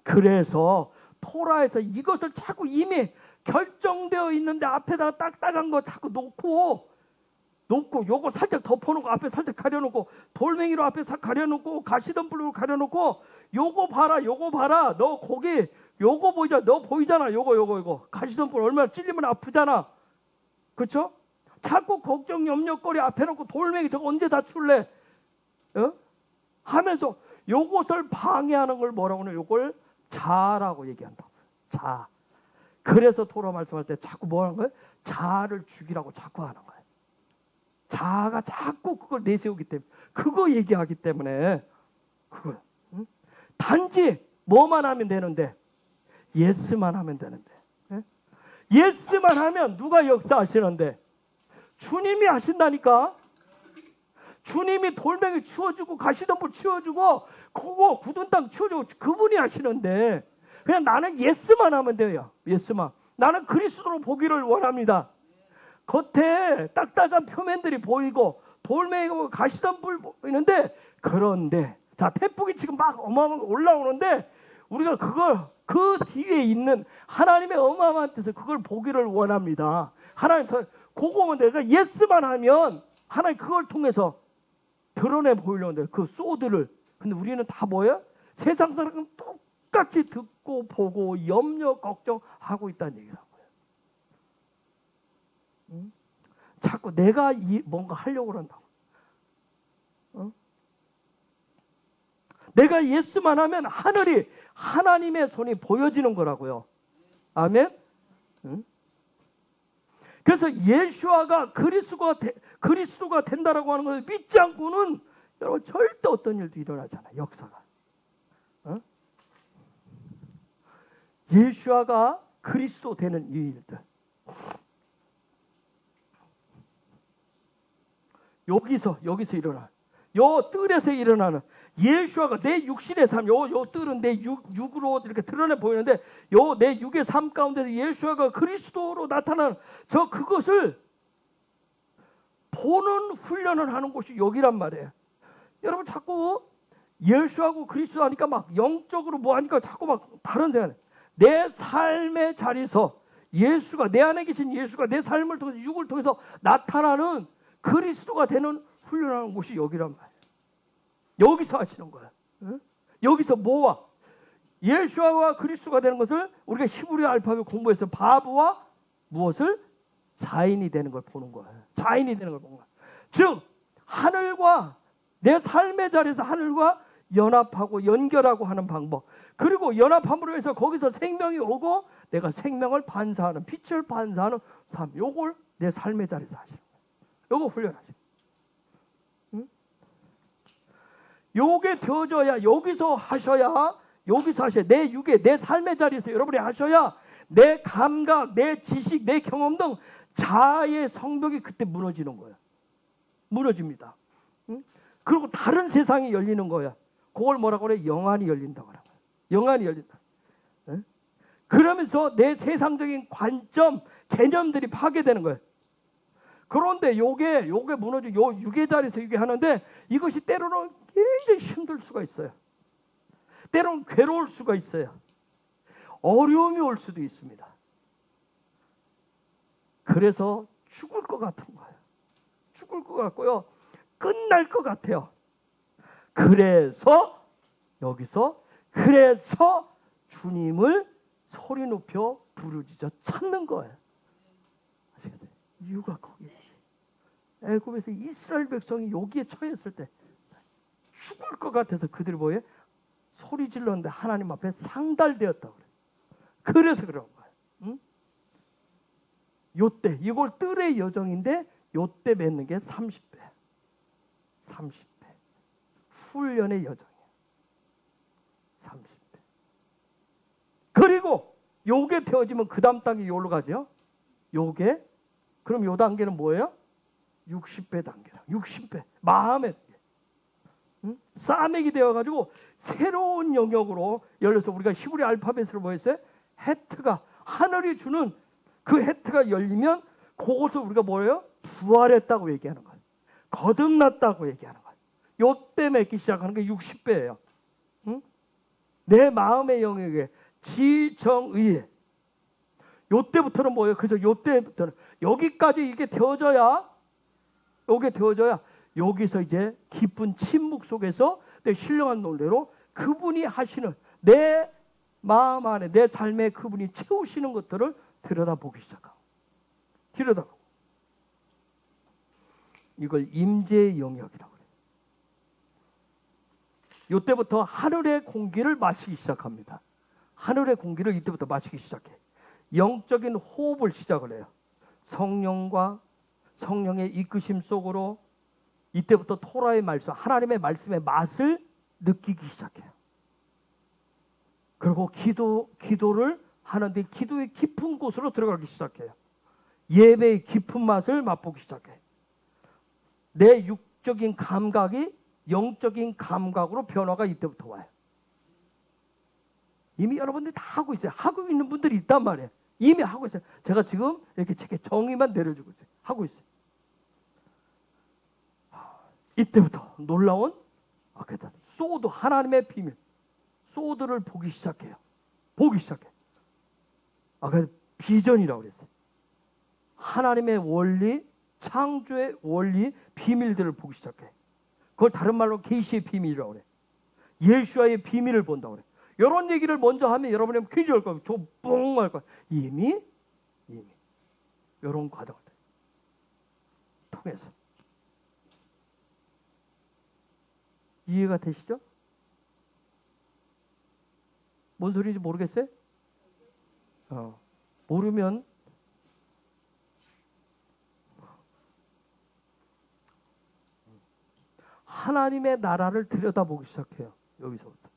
그래서 토라에서 이것을 자꾸 이미 결정되어 있는데 앞에다가 딱딱한 거 자꾸 놓고 요거 살짝 덮어놓고 앞에 살짝 가려놓고 돌멩이로 앞에 싹 가려놓고 가시덤불로 가려놓고 요거 봐라 너 거기 요거 보이잖아. 너 보이잖아. 요거 가시덤불 얼마나 찔리면 아프잖아. 그렇죠? 자꾸 걱정 염려거리 앞에 놓고 돌멩이 저거 언제 다출래? 하면서 요것을 방해하는 걸 뭐라고 하냐? 요걸 자라고 얘기한다고. 자. 그래서 토라 말씀할 때 자꾸 뭐 하는 거예요? 자아를 죽이라고 자꾸 하는 거예요. 자아가 자꾸 그걸 내세우기 때문에, 그거 얘기하기 때문에, 그걸. 응? 단지 뭐만 하면 되는데, 예스만 하면 되는데. 예? 예스만 하면 누가 역사하시는데? 주님이 하신다니까. 주님이 돌멩이 치워주고 가시덤불 치워주고 그거 굳은 땅 치워주고 그분이 하시는데, 그냥 나는 예스만 하면 돼요. 예스만. 나는 그리스도로 보기를 원합니다. 겉에 딱딱한 표면들이 보이고 돌멩이고 가시덤불 보이는데, 그런데 자, 태풍이 지금 막 어마어마하게 올라오는데 우리가 그걸, 그 뒤에 있는 하나님의 어마어마한 뜻을, 그걸 보기를 원합니다. 하나님, 그거면 내가 예스만 하면 하나님 그걸 통해서 드러내 보이려는데, 그 소드를. 근데 우리는 다 뭐예요? 세상 사람은 똑같이 듣고 보고 염려 걱정하고 있다는 얘기라고요. 응? 자꾸 내가 뭔가 하려고 그런다고. 응? 내가 예스만 하면 하늘이, 하나님의 손이 보여지는 거라고요. 아멘? 응? 그래서 예수아가 그리스도가 된다라고 하는 것을 믿지 않고는 여러분 절대 어떤 일도 일어나지 않아요. 역사가. 어? 예수아가 그리스도 되는 이 일들. 여기서 일어나. 요 뜰에서 일어나는 예수아가 내 육신의 삶, 요 뜰은 내 육으로 이렇게 드러내 보이는데, 요 내 육의 삶 가운데서 예수아가 그리스도로 나타나는 그것을 보는 훈련을 하는 곳이 여기란 말이에요. 여러분 자꾸 예수하고 그리스도 하니까 막 영적으로 뭐 하니까 자꾸 막 다른 데가, 내 삶의 자리에서 예수가, 내 안에 계신 예수가 내 삶을 통해서, 육을 통해서 나타나는 그리스도가 되는 훈련하는 곳이 여기란 말이에요. 여기서 하시는 거예요. 응? 여기서 뭐와 예수와 그리스도가 되는 것을 우리가 히브리 알파벳 공부해서 바브와 무엇을? 자인이 되는 걸 보는 거예요. 자인이 되는 걸 보는 거예요. 즉 하늘과, 내 삶의 자리에서 하늘과 연합하고 연결하고 하는 방법, 그리고 연합함으로 해서 거기서 생명이 오고 내가 생명을 반사하는, 빛을 반사하는 삶, 요걸 내 삶의 자리에서 하시는 거예요. 요거 훈련하시는 거예요. 응? 요게 되어져야, 여기서 하셔야, 내 육에, 내 삶의 자리에서 여러분이 하셔야 내 감각, 내 지식, 내 경험 등 자아의 성벽이 그때 무너지는 거예요. 무너집니다. 응? 그리고 다른 세상이 열리는 거야. 그걸 뭐라고 그래? 영안이 열린다고 그래요. 영안이 열린다. 응? 그러면서 내 세상적인 관점, 개념들이 파괴되는 거예요. 그런데 요게 무너지고, 요 육의 자리에서 이게 하는데, 이것이 때로는 굉장히 힘들 수가 있어요. 때로는 괴로울 수가 있어요. 어려움이 올 수도 있습니다. 그래서 죽을 것 같은 거예요. 죽을 것 같고요. 끝날 것 같아요. 그래서 여기서 주님을 소리 높여 부르짖어 찾는 거예요. 아시겠어요? 이유가 거기에 있어요. 애굽에서 이스라엘 백성이 여기에 처했을 때 죽을 것 같아서 그들이 뭐예요? 소리 질렀는데 하나님 앞에 상달되었다고 그래요. 그래서 그런 거예요. 응? 요때, 이걸 뜰의 여정인데 요때 맺는 게 30배. 30배. 훈련의 여정이에요. 30배. 그리고 요게 되어지면 그 다음 단계 요로 가죠. 요게, 그럼 요 단계는 뭐예요? 60배 단계라. 60배. 마음의 응? 싸매기 되어가지고 새로운 영역으로 열려서, 우리가 히브리 알파벳으로 뭐 했어요? 해트가, 하늘이 주는 그 해트가 열리면 그것을 우리가 뭐예요? 부활했다고 얘기하는 거예요. 거듭났다고 얘기하는 거예요. 요때 맺기 시작하는 게 60배예요. 응? 내 마음의 영역에 지정의에. 요때부터는 뭐예요? 그래서 요때부터는 여기까지 이게 되어져야, 여기서 이제 깊은 침묵 속에서 내 신령한 논리로 그분이 하시는, 내 마음 안에, 내 삶에 그분이 채우시는 것들을 들여다보기 시작하고, 이걸 임재의 영역이라고 그래요. 이때부터 하늘의 공기를 마시기 시작합니다. 하늘의 공기를 이때부터 마시기 시작해. 영적인 호흡을 시작을 해요. 성령과 성령의 이끄심 속으로 이때부터 토라의 말씀, 하나님의 말씀의 맛을 느끼기 시작해요. 그리고 기도를 하는데 기도의 깊은 곳으로 들어가기 시작해요. 예배의 깊은 맛을 맛보기 시작해요. 내 육적인 감각이 영적인 감각으로 변화가 이때부터 와요. 이미 여러분들이 다 하고 있어요. 하고 있는 분들이 있단 말이에요. 이미 하고 있어요. 제가 지금 이렇게 책에 정의만 내려주고 있어요. 하고 있어요. 이때부터 놀라운 소드, 하나님의 비밀, 소드를 보기 시작해요. 보기 시작해요. 아까 비전이라고 그랬어요. 하나님의 원리, 창조의 원리, 비밀들을 보기 시작해요. 그걸 다른 말로 계시의 비밀이라고 그래요. 예수와의 비밀을 본다고 그래요. 이런 얘기를 먼저 하면 여러분이 굉장히 할 거예요. 뽕 할 거예요. 이미 이런 과정을 통해서 이해가 되시죠? 뭔 소리인지 모르겠어요? 모르면 하나님의 나라를 들여다보기 시작해요. 여기서부터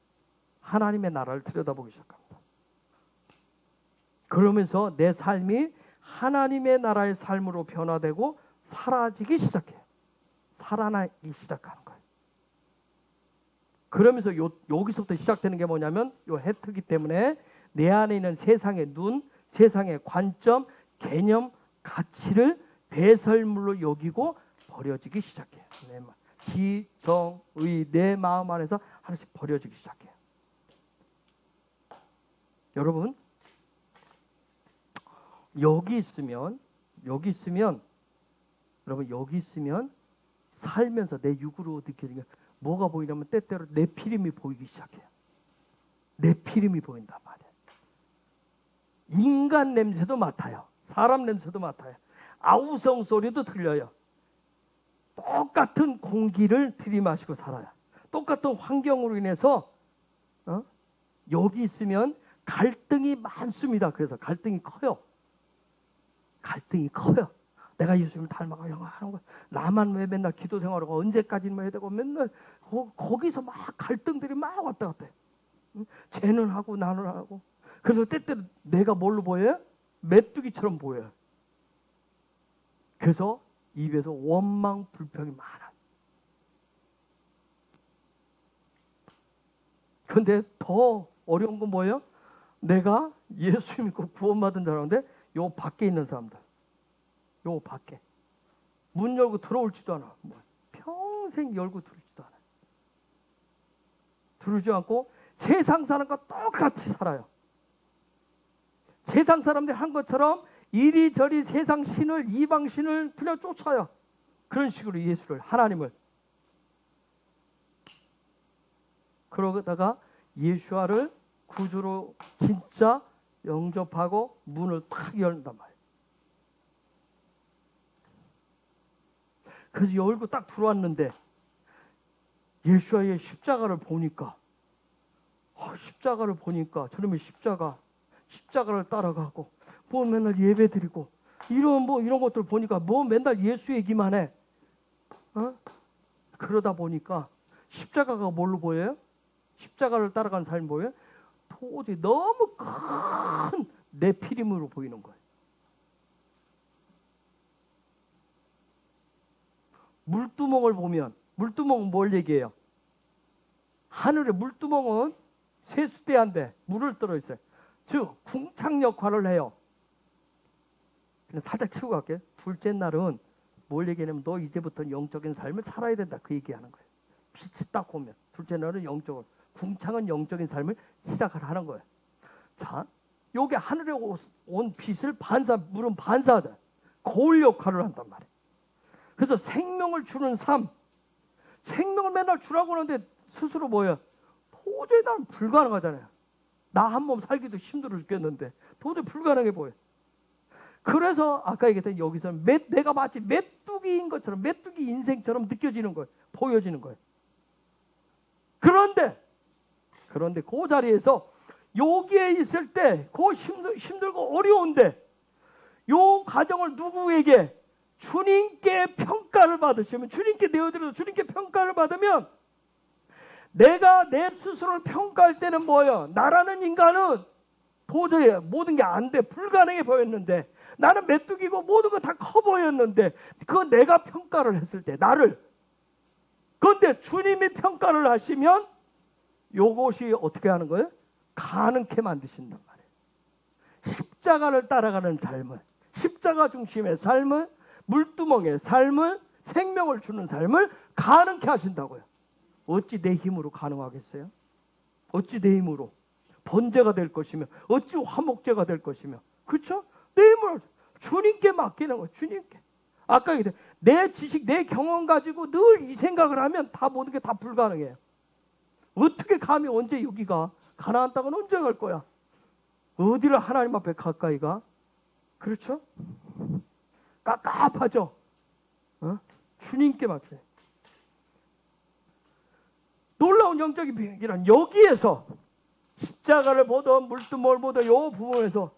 하나님의 나라를 들여다보기 시작합니다. 그러면서 내 삶이 하나님의 나라의 삶으로 변화되고 사라지기 시작해요. 살아나기 시작하는 거예요. 그러면서 여기서부터 시작되는 게 뭐냐면 요 혜택이기 때문에 내 안에 있는 세상의 눈, 세상의 관점, 개념, 가치를 배설물로 여기고 버려지기 시작해요. 기, 정, 의, 내 마음 안에서 하나씩 버려지기 시작해요. 여러분, 여기 있으면 살면서 내 육으로 느끼는 게 뭐가 보이냐면 때때로 내 피림이 보이기 시작해요. 내 피림이 보인단 말이에요. 인간 냄새도 맡아요. 사람 냄새도 맡아요. 아우성 소리도 들려요. 똑같은 공기를 들이마시고 살아요. 똑같은 환경으로 인해서 여기 있으면 갈등이 많습니다. 그래서 갈등이 커요. 내가 예수님을 닮아가 영화하는 거야. 나만 왜 맨날 기도 생활하고 언제까지는 해야 되고 맨날 거기서 막 갈등들이 막 왔다 갔다 해. 쟤는 하고 나는 하고. 그래서 때때로 내가 뭘로 보여요? 메뚜기처럼 보여요. 그래서 입에서 원망 불평이 많아. 근데 더 어려운 건 뭐예요? 내가 예수 믿고 구원받은 자라는데 요 밖에 있는 사람들, 요 밖에 문 열고 들어올지도 않아. 평생 열고 들어오지도 않아. 들어오지 않고 세상 사람과 똑같이 살아요. 세상 사람들이 한 것처럼 이리저리 세상 신을, 이방 신을 그냥 쫓아요. 그런 식으로 예수를, 하나님을. 그러다가 예수와를 구주로 진짜 영접하고 문을 탁 열는단 말이에요. 그래서 열고 딱 들어왔는데 예수와의 십자가를 보니까 저놈의 십자가를 따라가고 뭐 맨날 예배드리고 이런 것들 보니까 뭐 맨날 예수 얘기만 해. 그러다 보니까 십자가가 뭘로 보여요? 십자가를 따라간 삶이 뭐예요? 도저히 너무 큰 내 피림으로 보이는 거예요. 물두멍을 보면 물두멍은 뭘 얘기해요? 하늘의 물두멍은 세수대한데 물을 떨어있어요. 즉 궁창 역할을 해요. 그냥 살짝 치고 갈게요. 둘째 날은 뭘 얘기하냐면 너 이제부터 영적인 삶을 살아야 된다. 그 얘기하는 거예요. 빛이 딱 오면 둘째 날은 영적으로, 궁창은 영적인 삶을 시작을 하는 거예요. 자, 요게 하늘에 온 빛을 물은 반사하다. 거울 역할을 한단 말이에요. 그래서 생명을 주는 삶, 생명을 맨날 주라고 하는데 스스로 뭐예요? 도저히 나는 불가능하잖아요. 나 한 몸 살기도 힘들어 죽겠는데 도저히 불가능해 보여요. 그래서 아까 얘기했던 여기서는 내가 마치 메뚜기인 것처럼, 메뚜기 인생처럼 느껴지는 거예요. 보여지는 거예요. 그런데 그 자리에서 여기에 있을 때, 그 힘들고 어려운데, 요 과정을 누구에게? 주님께 평가를 받으시면, 주님께 내어드려서 주님께 평가를 받으면, 내가 내 스스로를 평가할 때는 뭐예요? 나라는 인간은 도저히 모든 게 안 돼. 불가능해 보였는데, 나는 메뚜기고 모든 거 다 커 보였는데, 그거 내가 평가를 했을 때, 나를. 그런데 주님이 평가를 하시면, 요것이 어떻게 하는 거예요? 가능케 만드신단 말이에요. 십자가를 따라가는 삶을, 십자가 중심의 삶을, 물두멍의 삶을, 생명을 주는 삶을 가능케 하신다고요. 어찌 내 힘으로 가능하겠어요? 어찌 내 힘으로 번제가 될 것이며, 어찌 화목제가 될 것이며, 그렇죠? 내 힘으로 주님께 맡기는 거예요. 주님께. 아까 얘기했 내 지식, 내 경험 가지고 늘 이 생각을 하면 다 모든 게 다 불가능해요. 어떻게 감히 언제 여기가 가나안 땅은 언제 갈 거야? 어디를 하나님 앞에 가까이 가? 그렇죠? 깝깝하죠? 주님께 맡겨요. 놀라운 영적인 비행기란 여기에서 십자가를 보던 물두멍을 보던 이 부분에서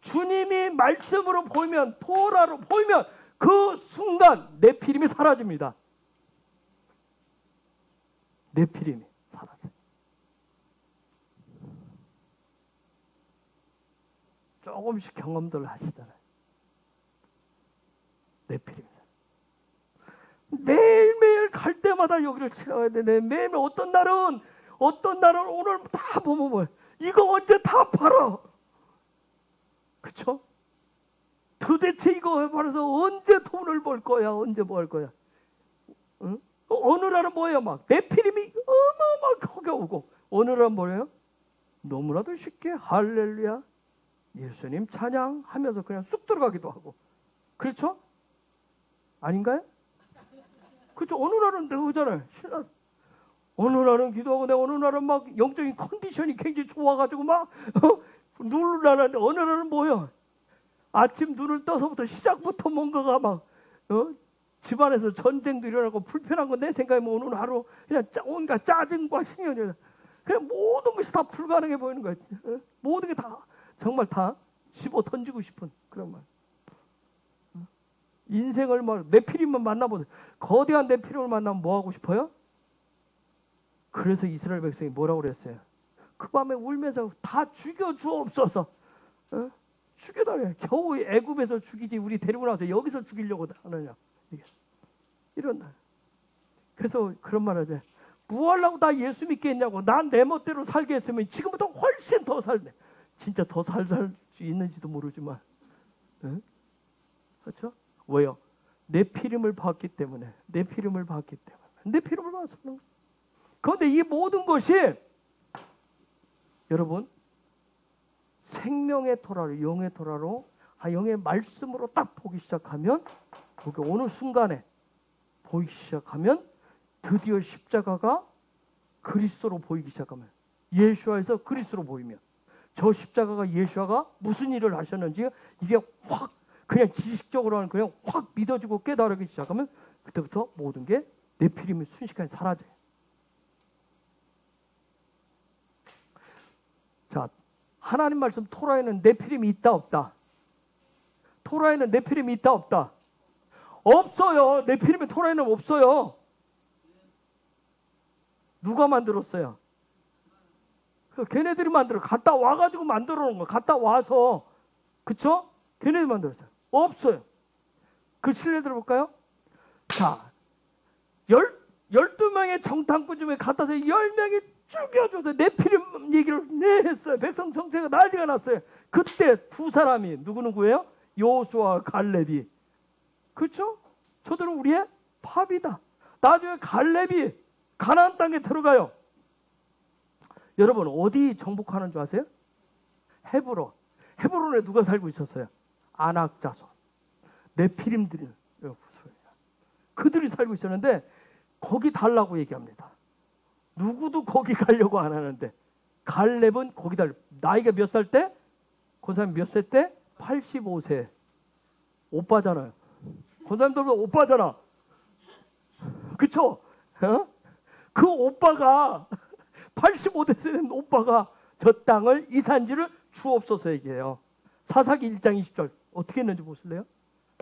주님이 말씀으로 보이면, 토라로 보이면 그 순간 네피림이 사라집니다. 네피림이 사라져요. 조금씩 경험들 하시잖아요. 네피림. 매일매일 갈 때마다 여기를 지나가야 되네. 매일매일 어떤 날은 오늘 다 보면 뭐야? 이거 언제 다 팔아? 그쵸? 도대체 이거 팔아서 언제 돈을 벌 거야? 언제 뭐 할 거야? 응? 어느 날은 뭐예요? 막 네피림이 어마어마하게 오고, 어느 날은 뭐예요? 너무나도 쉽게 할렐루야 예수님 찬양하면서 그냥 쑥 들어가기도 하고. 그렇죠? 아닌가요? 그렇죠? 어느 날은 내가 그러잖아요. 어느 날은 기도하고, 내가 어느 날은 막 영적인 컨디션이 굉장히 좋아가지고 막 눈을 나는데, 어느 날은 뭐예요? 아침 눈을 떠서부터 시작부터 뭔가가 막 집안에서 전쟁도 일어나고 불편한 건 내 생각에 뭐 오늘 하루 그냥 온갖 짜증과 신경이 그냥 모든 것이 다 불가능해 보이는 거야. 모든 게 다 정말 다 집어 던지고 싶은 그런 말. 인생을 막 네피림만 만나보세요. 거대한 네피림을 만나면 뭐 하고 싶어요? 그래서 이스라엘 백성이 뭐라고 그랬어요? 그 밤에 울면서 다 죽여주옵소서. 죽여달래. 겨우 애굽에서 죽이지 우리 데리고 나와서 여기서 죽이려고 하느냐. 이런 날. 그래서 그런 말 하죠. 뭐 하려고 나 예수 믿겠냐고. 난 내 멋대로 살게 했으면 지금보다 훨씬 더 살네. 진짜 더 살 수 있는지도 모르지만. 그렇죠? 왜요? 내 피름을 봤기 때문에. 내 피름을 봤기 때문에. 내 피름을 봐서. 그런데 이 모든 것이 여러분 생명의 토라로, 영의 토라로, 영의 말씀으로 딱 보기 시작하면, 그게 어느 순간에 보이기 시작하면 드디어 십자가가 그리스도로 보이기 시작하면, 예수와에서 그리스도로 보이면, 저 십자가가 예수가 무슨 일을 하셨는지 이게 확 그냥 지식적으로는 그냥 확 믿어지고 깨달기 시작하면, 그때부터 모든 게 네피림이 순식간에 사라져요. 자, 하나님 말씀 토라에는 네피림이 있다 없다? 토라에는 네피림이 있다 없다? 없어요. 네피림이 토라에는 없어요. 누가 만들었어요? 걔네들이 만들어. 갔다 와가지고 만들어 놓은 거. 갔다 와서. 그쵸? 걔네들이 만들었어요. 없어요. 그 실례 들어볼까요? 자, 12명의 정탐꾼 중에 갖다서 10명이 죽여줘서 네피림 얘기를 했어요. 백성 정체가 난리가 났어요. 그때 두 사람이 누구예요? 요수와 갈렙이. 그렇죠? 저들은 우리의 팝이다. 나중에 갈렙이 가나안 땅에 들어가요. 여러분 어디 정복하는 줄 아세요? 헤브론. 헤브론에 누가 살고 있었어요? 아낙 자손. 네피림들이 그들이 살고 있었는데 거기 달라고 얘기합니다. 누구도 거기 가려고 안 하는데 갈렙은 거기 달려. 나이가 몇 살 때? 그 사람이 몇 세 때? 85세. 오빠잖아요. 그 사람들도 오빠잖아. 그쵸? 그 오빠가 85대 된 오빠가 저 땅을 이산지를 주옵소서 얘기해요. 사사기 1장 20절 어떻게 했는지 보실래요?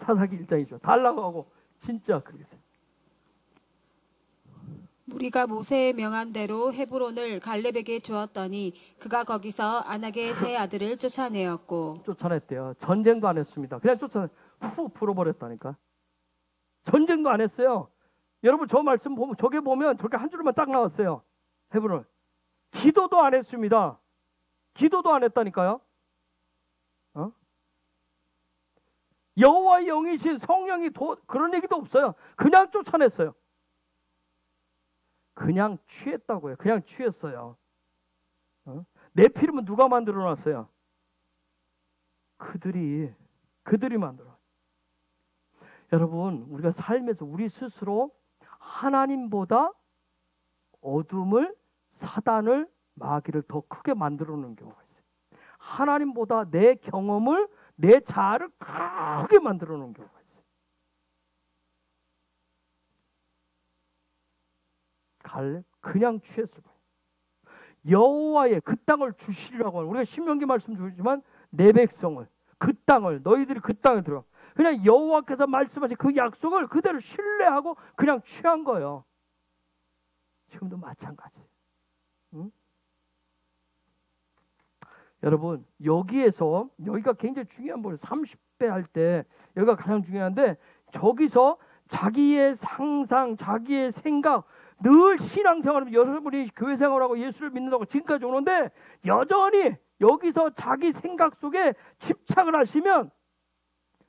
사사기 1장 20절 달라고 하고 진짜 그렇게 했어요. 무리가 모세의 명한 대로 헤브론을 갈렙에게 주었더니 그가 거기서 아낙의 세 아들을 쫓아내었고. 쫓아냈대요. 전쟁도 안 했습니다. 그냥 후 풀어버렸다니까. 전쟁도 안 했어요. 여러분 저 말씀 보면 저게 보면 저렇게 한 줄만 딱 나왔어요. 헤브론. 기도도 안 했습니다. 기도도 안 했다니까요. 여호와의 영이신 성령이 그런 얘기도 없어요. 그냥 쫓아냈어요. 그냥 취했다고요. 그냥 취했어요. 네피림은 누가 만들어 놨어요? 그들이 만들어. 여러분 우리가 삶에서 우리 스스로 하나님보다 어둠을 사단을 마귀를 더 크게 만들어 놓는 경우가 있어요. 하나님보다 내 경험을 내 자아를 크게 만들어 놓은 경우가 있어요. 갈렙 그냥 취했을 거예요. 여호와의 그 땅을 주시리라고 하는 우리가 신명기 말씀 주지만 내 백성을 그 땅을 너희들이 그 땅에 들어 그냥 여호와께서 말씀하신 그 약속을 그대로 신뢰하고 그냥 취한 거예요. 지금도 마찬가지. 응? 여러분 여기가 굉장히 중요한 부분이에요. 30배 할 때 여기가 가장 중요한데 저기서 자기의 상상, 자기의 생각 늘 신앙생활하면 여러분이 교회 생활하고 예수를 믿는다고 지금까지 오는데 여전히 여기서 자기 생각 속에 집착을 하시면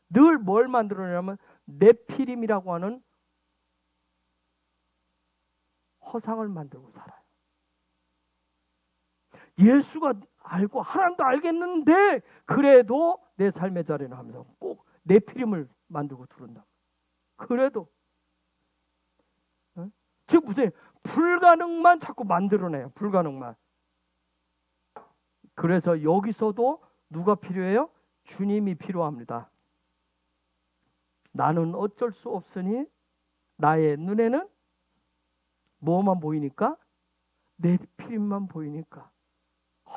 늘 뭘 만들어내냐면 네피림이라고 하는 허상을 만들고 살아요. 예수가 알고 하나님도 알겠는데 그래도 내 삶의 자리는 하면서 꼭 네피림을 만들고 두른다. 그래도 즉 무슨 불가능만 자꾸 만들어내요. 불가능만. 그래서 여기서도 누가 필요해요? 주님이 필요합니다. 나는 어쩔 수 없으니 나의 눈에는 뭐만 보이니까? 네피림만 보이니까.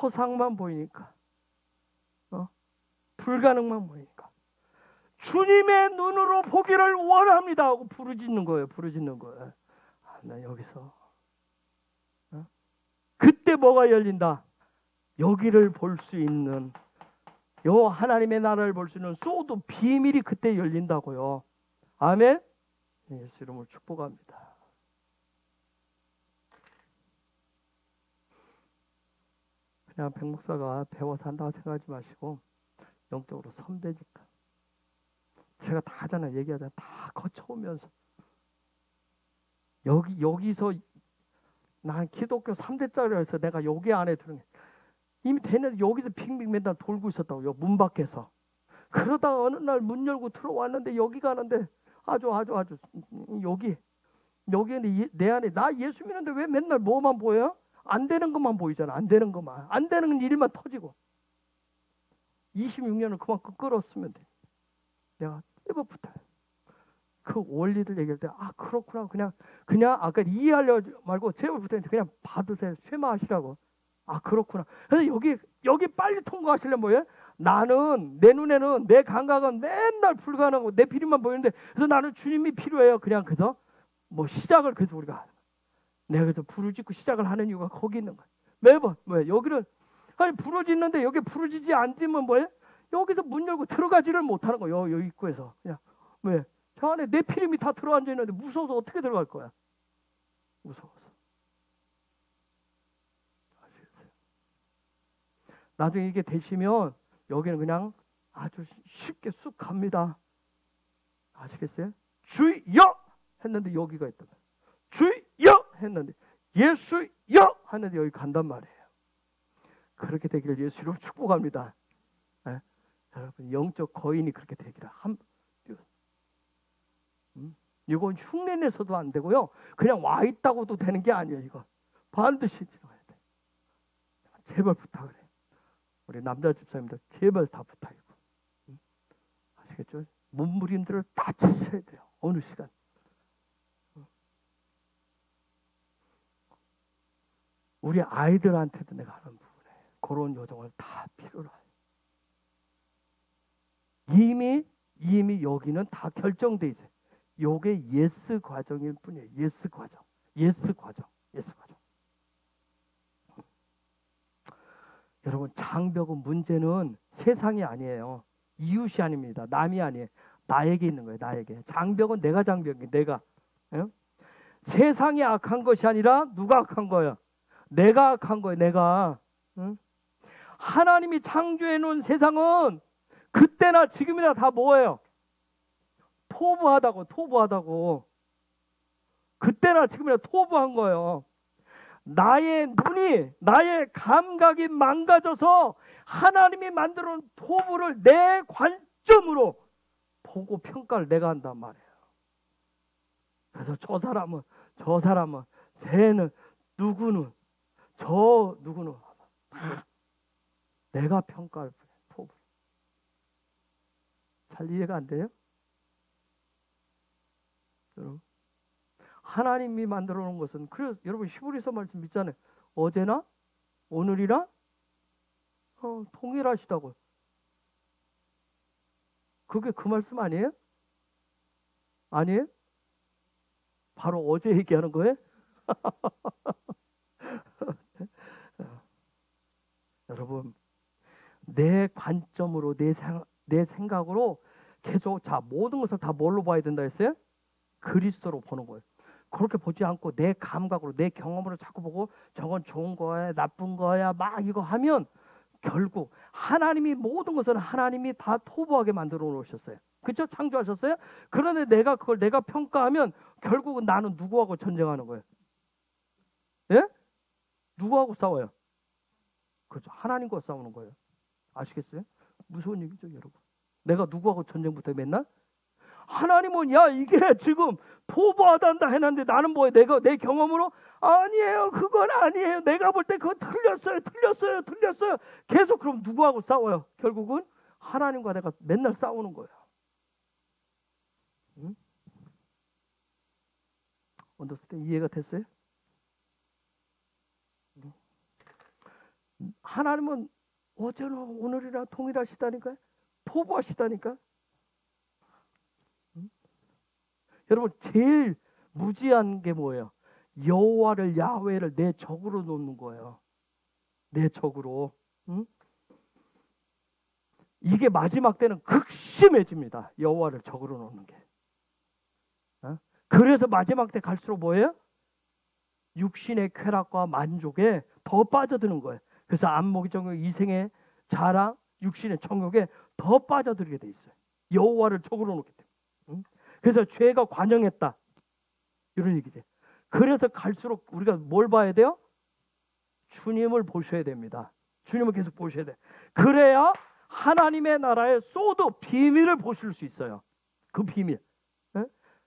허상만 보이니까. 불가능만 보이니까. 주님의 눈으로 보기를 원합니다 하고 부르짖는 거예요. 나 여기서 그때 뭐가 열린다? 여기를 볼 수 있는 요 하나님의 나라를 볼 수 있는 소도 비밀이 그때 열린다고요. 아멘. 예수 이름으로 축복합니다. 그냥 백 목사가 배워서 한다고 생각하지 마시고 영적으로 선배니까 제가 다 하잖아요. 얘기하잖아요. 다 거쳐오면서 여기서 난 기독교 3대짜리라서 내가 여기 안에 들은 게 이미 되는데 여기서 빙빙 맨날 돌고 있었다고요. 문 밖에서. 그러다가 어느 날 문 열고 들어왔는데 여기 가는데 아주 여기는 내 안에 나 예수 믿는데 왜 맨날 뭐만 보여요? 안 되는 것만 보이잖아. 안 되는 것만. 안 되는 일만 터지고. 26년을 그만큼 끌었으면 돼. 내가 떼버붙어요. 그 원리를 얘기할 때 그렇구나. 그냥 아까 이해하려고 말고 제발 붙었는데 그냥 받으세요. 쇠마하시라고. 그렇구나. 그래서 여기 빨리 통과하시려면 뭐예요? 나는 내 눈에는 내 감각은 맨날 불가능하고 내 필요만 보이는데 그래서 나는 주님이 필요해요. 그래서 뭐 시작을 그래서 우리가 내가 그래서 부르짖고 시작을 하는 이유가 거기 있는 거예요. 매번 여기는 부르짖는데 여기 부르짖지 않으면 뭐예요? 여기서 문 열고 들어가지를 못하는 거예요. 여기 입구에서 그냥 저 안에 내 필름이 다 들어앉아 있는데 무서워서 어떻게 들어갈 거야? 무서워서. 아시겠어요? 나중에 이게 되시면 여기는 그냥 아주 쉽게 쑥 갑니다. 아시겠어요? 주여 했는데 여기가 있단 말이에요. 주여 했는데 예수여 하는데 여기 간단 말이에요. 그렇게 되기를 예수로 축복합니다. 네? 여러분 영적 거인이 그렇게 되기를 이건 흉내내서도 안 되고요. 그냥 와 있다고도 되는 게 아니에요. 이거 반드시 지나가야 돼. 제발 부탁을 해. 우리 남자 집사님들 제발 다 부탁이고. 아시겠죠? 몸부림들을 다 치셔야 돼요. 어느 시간. 우리 아이들한테도 내가 하는 부분에 그런 요정을 다 필요로 해요. 이미 여기는 다 결정돼 있어요. 요게 예스 과정일 뿐이에요. 예스 과정. 여러분, 장벽은 문제는 세상이 아니에요. 이웃이 아닙니다. 남이 아니에요. 나에게 있는 거예요. 나에게. 장벽은 내가 장벽이에요. 내가. 예? 세상이 악한 것이 아니라 누가 악한 거예요? 내가 악한 거예요. 내가. 응? 하나님이 창조해 놓은 세상은 그때나 지금이나 다 뭐예요? 토부하다고. 그때나 지금이나 토부한 거예요. 나의 눈이, 나의 감각이 망가져서 하나님이 만들어 놓은 토부를 내 관점으로 보고 평가를 내가 한단 말이에요. 그래서 저 사람은, 쟤는, 누구는 내가 평가할 뿐이에요. 토부. 잘 이해가 안 돼요? 여러분, 하나님이 만들어 놓은 것은, 그래서 여러분 히브리서 말씀 있잖아요. 어제나 오늘이나 동일하시다고. 그게 그 말씀 아니에요? 아니에요? 바로 어제 얘기하는 거예요? 여러분, 내 관점으로, 내 생각으로 계속, 모든 것을 다 뭘로 봐야 된다 했어요? 그리스도로 보는 거예요. 그렇게 보지 않고 내 감각으로, 내 경험으로 자꾸 보고 저건 좋은 거야, 나쁜 거야, 막 이거 하면 결국 하나님이 모든 것을 하나님이 다 토부하게 만들어 놓으셨어요. 그렇죠? 창조하셨어요? 그런데 그걸 내가 평가하면 결국은 나는 누구하고 전쟁하는 거예요? 예? 누구하고 싸워요? 그렇죠. 하나님과 싸우는 거예요. 아시겠어요? 무서운 얘기죠, 여러분. 내가 누구하고 전쟁부터 맨날? 하나님은 이게 지금 토부하단다 해놨는데 나는 뭐예요? 내 경험으로 아니에요. 그건 아니에요. 내가 볼 때 그거 틀렸어요. 계속 그럼 누구하고 싸워요? 결국은 하나님과 내가 맨날 싸우는 거예요. 응? 언더스탠 이해가 됐어요? 하나님은 어제나 오늘이나 동일하시다니까요. 토부하시다니까. 여러분, 제일 무지한 게 뭐예요? 야훼를 내 적으로 놓는 거예요. 내 적으로. 응? 이게 마지막 때는 극심해집니다. 여호와를 적으로 놓는 게. 그래서 마지막 때 갈수록 뭐예요? 육신의 쾌락과 만족에 더 빠져드는 거예요. 그래서 안목의 정욕, 이생의 자랑, 육신의 정욕에 더 빠져들게 돼 있어요. 여호와를 적으로 놓기 때문에. 응? 그래서 죄가 관영했다. 이런 얘기죠. 그래서 갈수록 우리가 뭘 봐야 돼요? 주님을 보셔야 됩니다. 주님을 계속 보셔야 돼요. 그래야 하나님의 나라의 소드, 비밀을 보실 수 있어요. 그 비밀. 네?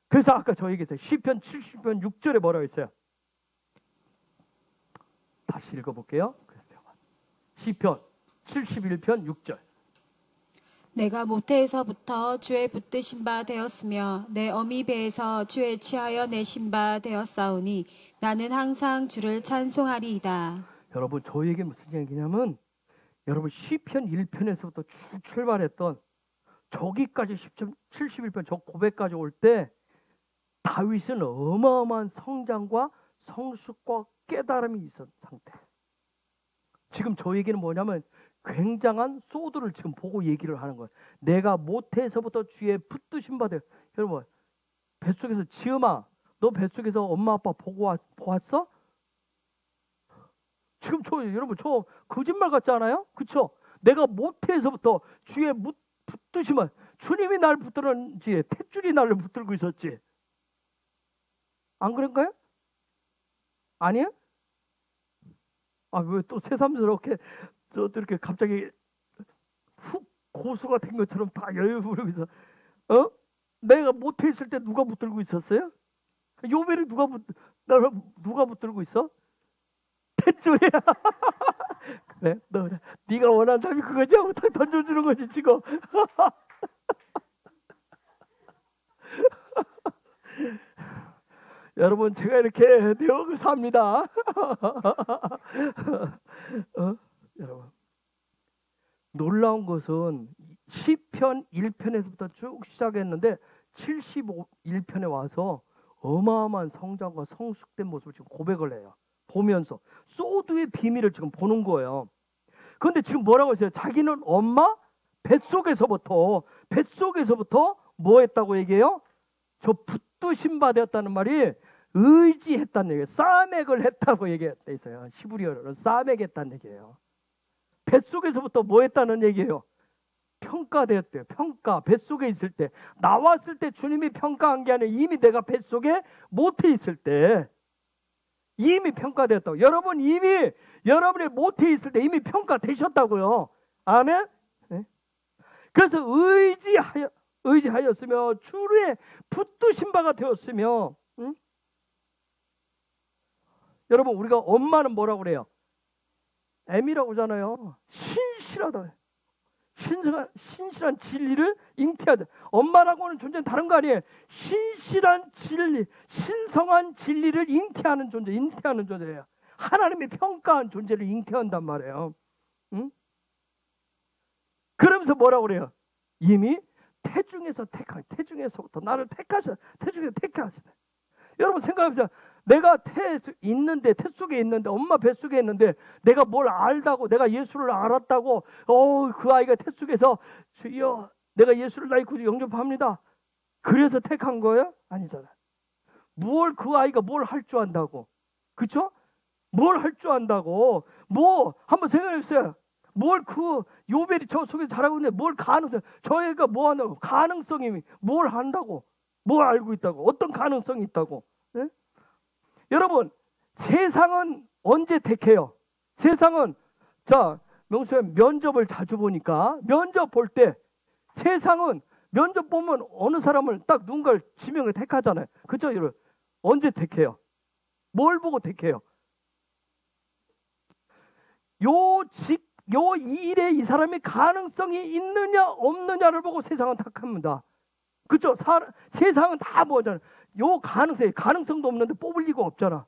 그래서 아까 저 얘기했어요. 시편 70편 6절에 뭐라고 했어요? 다시 읽어볼게요. 시편 71편 6절. 내가 모태에서부터 주의 붙드신 바 되었으며 내 어미 배에서 주의 취하여 내신 바 되었사오니 나는 항상 주를 찬송하리이다. 여러분, 저 얘기 무슨 얘기냐면 여러분 시편 1편에서부터 쭉 출발했던 저기까지 71편 저 고백까지 올 때 다윗은 어마어마한 성장과 성숙과 깨달음이 있었던 상태. 지금 저 얘기는 뭐냐면 굉장한 소드를 지금 보고 얘기를 하는 거예요. 내가 모태에서부터 주의 붙드신 바 되어. 여러분, 뱃속에서 지음아, 너 뱃속에서 엄마 아빠 보았어? 지금 여러분 저 거짓말 같지 않아요? 그쵸? 내가 모태에서부터 주의 붙드시면 주님이 날 붙들었지 탯줄이 나를 붙들고 있었지. 안 그런가요? 아니에요? 왜 또 새삼스럽게 또 이렇게 갑자기 훅 고수가 된 것처럼 다 여유 부리면서 내가 모태 있을 때 누가 붙들고 있었어요? 요배를 누가 붙들고 있어? 탯줄이야. 그래, 네가 원하는 답이 그거지 하고 딱 던져주는 거지 지금. 여러분, 제가 이렇게 내역을 삽니다. 여러분, 놀라운 것은 시편 1편에서부터 쭉 시작했는데 71편에 와서 어마어마한 성장과 성숙된 모습을 지금 고백을 해요. 보면서 소드의 비밀을 지금 보는 거예요. 그런데 지금 뭐라고 했어요? 자기는 엄마 뱃속에서부터 뭐 했다고 얘기해요? 저 붙드신 바 되었다는 말이 의지했다는 얘기예요. 싸맥을 했다고 얘기했다 있어요. 히브리어로는 싸맥했다는 얘기예요. 뱃속에서부터 뭐 했다는 얘기예요? 평가되었대요. 평가. 뱃속에 있을 때, 나왔을 때 주님이 평가한 게 아니라 이미 내가 뱃속에 모태 있을 때 이미 평가되었다고. 여러분 이미 여러분의 모태 있을 때 이미 평가되셨다고요. 아멘? 네? 그래서 의지하였으며 주의 붙드신 바가 되었으며, 응? 여러분 우리가 엄마는 뭐라고 그래요? M이라고 하잖아요. 신실하다. 신실한 진리를 잉태하자. 엄마라고 하는 존재는 다른 거 아니에요. 신실한 진리, 신성한 진리를 잉태하는 존재예요. 하나님이 평가한 존재를 잉태한단 말이에요. 응? 그러면서 뭐라고 그래요? 이미 태중에서부터 나를 태중에서 택하시네. 여러분 생각해보세요. 내가 태 속에 있는데, 엄마 뱃속에 있는데, 내가 뭘 알다고, 내가 예수를 알았다고, 그 아이가 태 속에서, 주여, 내가 예수를 나의 구주 영접합니다. 그래서 택한 거예요? 아니잖아요. 그 아이가 뭘 할 줄 안다고. 그쵸? 뭘 할 줄 안다고. 한번 생각해보세요. 요벨이 저 속에서 자라고 있는데, 저 애가 뭐 한다고. 가능성이 뭘 한다고. 뭘 알고 있다고. 어떤 가능성이 있다고. 네? 여러분, 세상은 언제 택해요? 세상은, 명수야, 면접을 자주 보니까, 면접 볼 때, 세상은 면접 보면 어느 사람을 딱 누군가를 지명을 택하잖아요. 그죠, 여러분? 언제 택해요? 뭘 보고 택해요? 요 일에 이 사람이 가능성이 있느냐, 없느냐를 보고 세상은 택합니다. 그죠? 세상은 다 뭐잖아요. 가능성도 없는데 뽑을 리가 없잖아.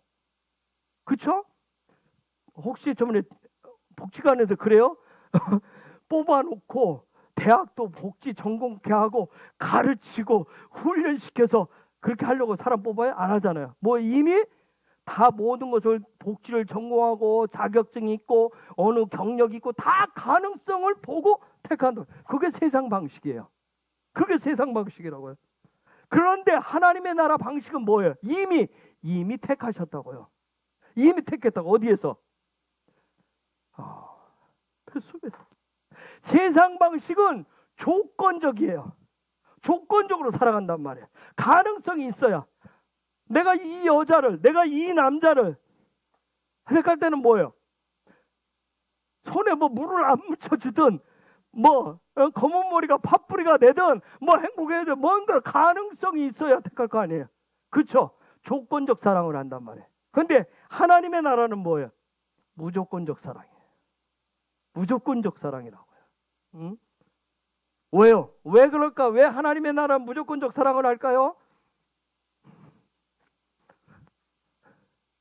그쵸? 혹시 저번에 복지관에서 그래요? 뽑아놓고 대학도 복지 전공케 하고 가르치고 훈련시켜서 그렇게 하려고 사람 뽑아요? 안 하잖아요. 이미 다 모든 것을 복지를 전공하고 자격증이 있고 어느 경력이 있고 다 가능성을 보고 택한다. 그게 세상 방식이에요. 그게 세상 방식이라고요. 그런데 하나님의 나라 방식은 뭐예요? 이미 택하셨다고요. 이미 택했다고. 어디에서? 뱃속에서. 세상 방식은 조건적이에요. 조건적으로 살아간단 말이에요. 가능성이 있어야. 내가 이 여자를, 내가 이 남자를 택할 때는 뭐예요? 손에 물을 안 묻혀주든 검은 머리가 팥뿌리가 되든 행복해야 돼. 뭔가 가능성이 있어야 택할 거 아니에요. 그렇죠? 조건적 사랑을 한단 말이에요. 그런데 하나님의 나라는 뭐예요? 무조건적 사랑이에요. 무조건적 사랑이라고요. 응? 왜요? 왜 그럴까? 왜 하나님의 나라는 무조건적 사랑을 할까요?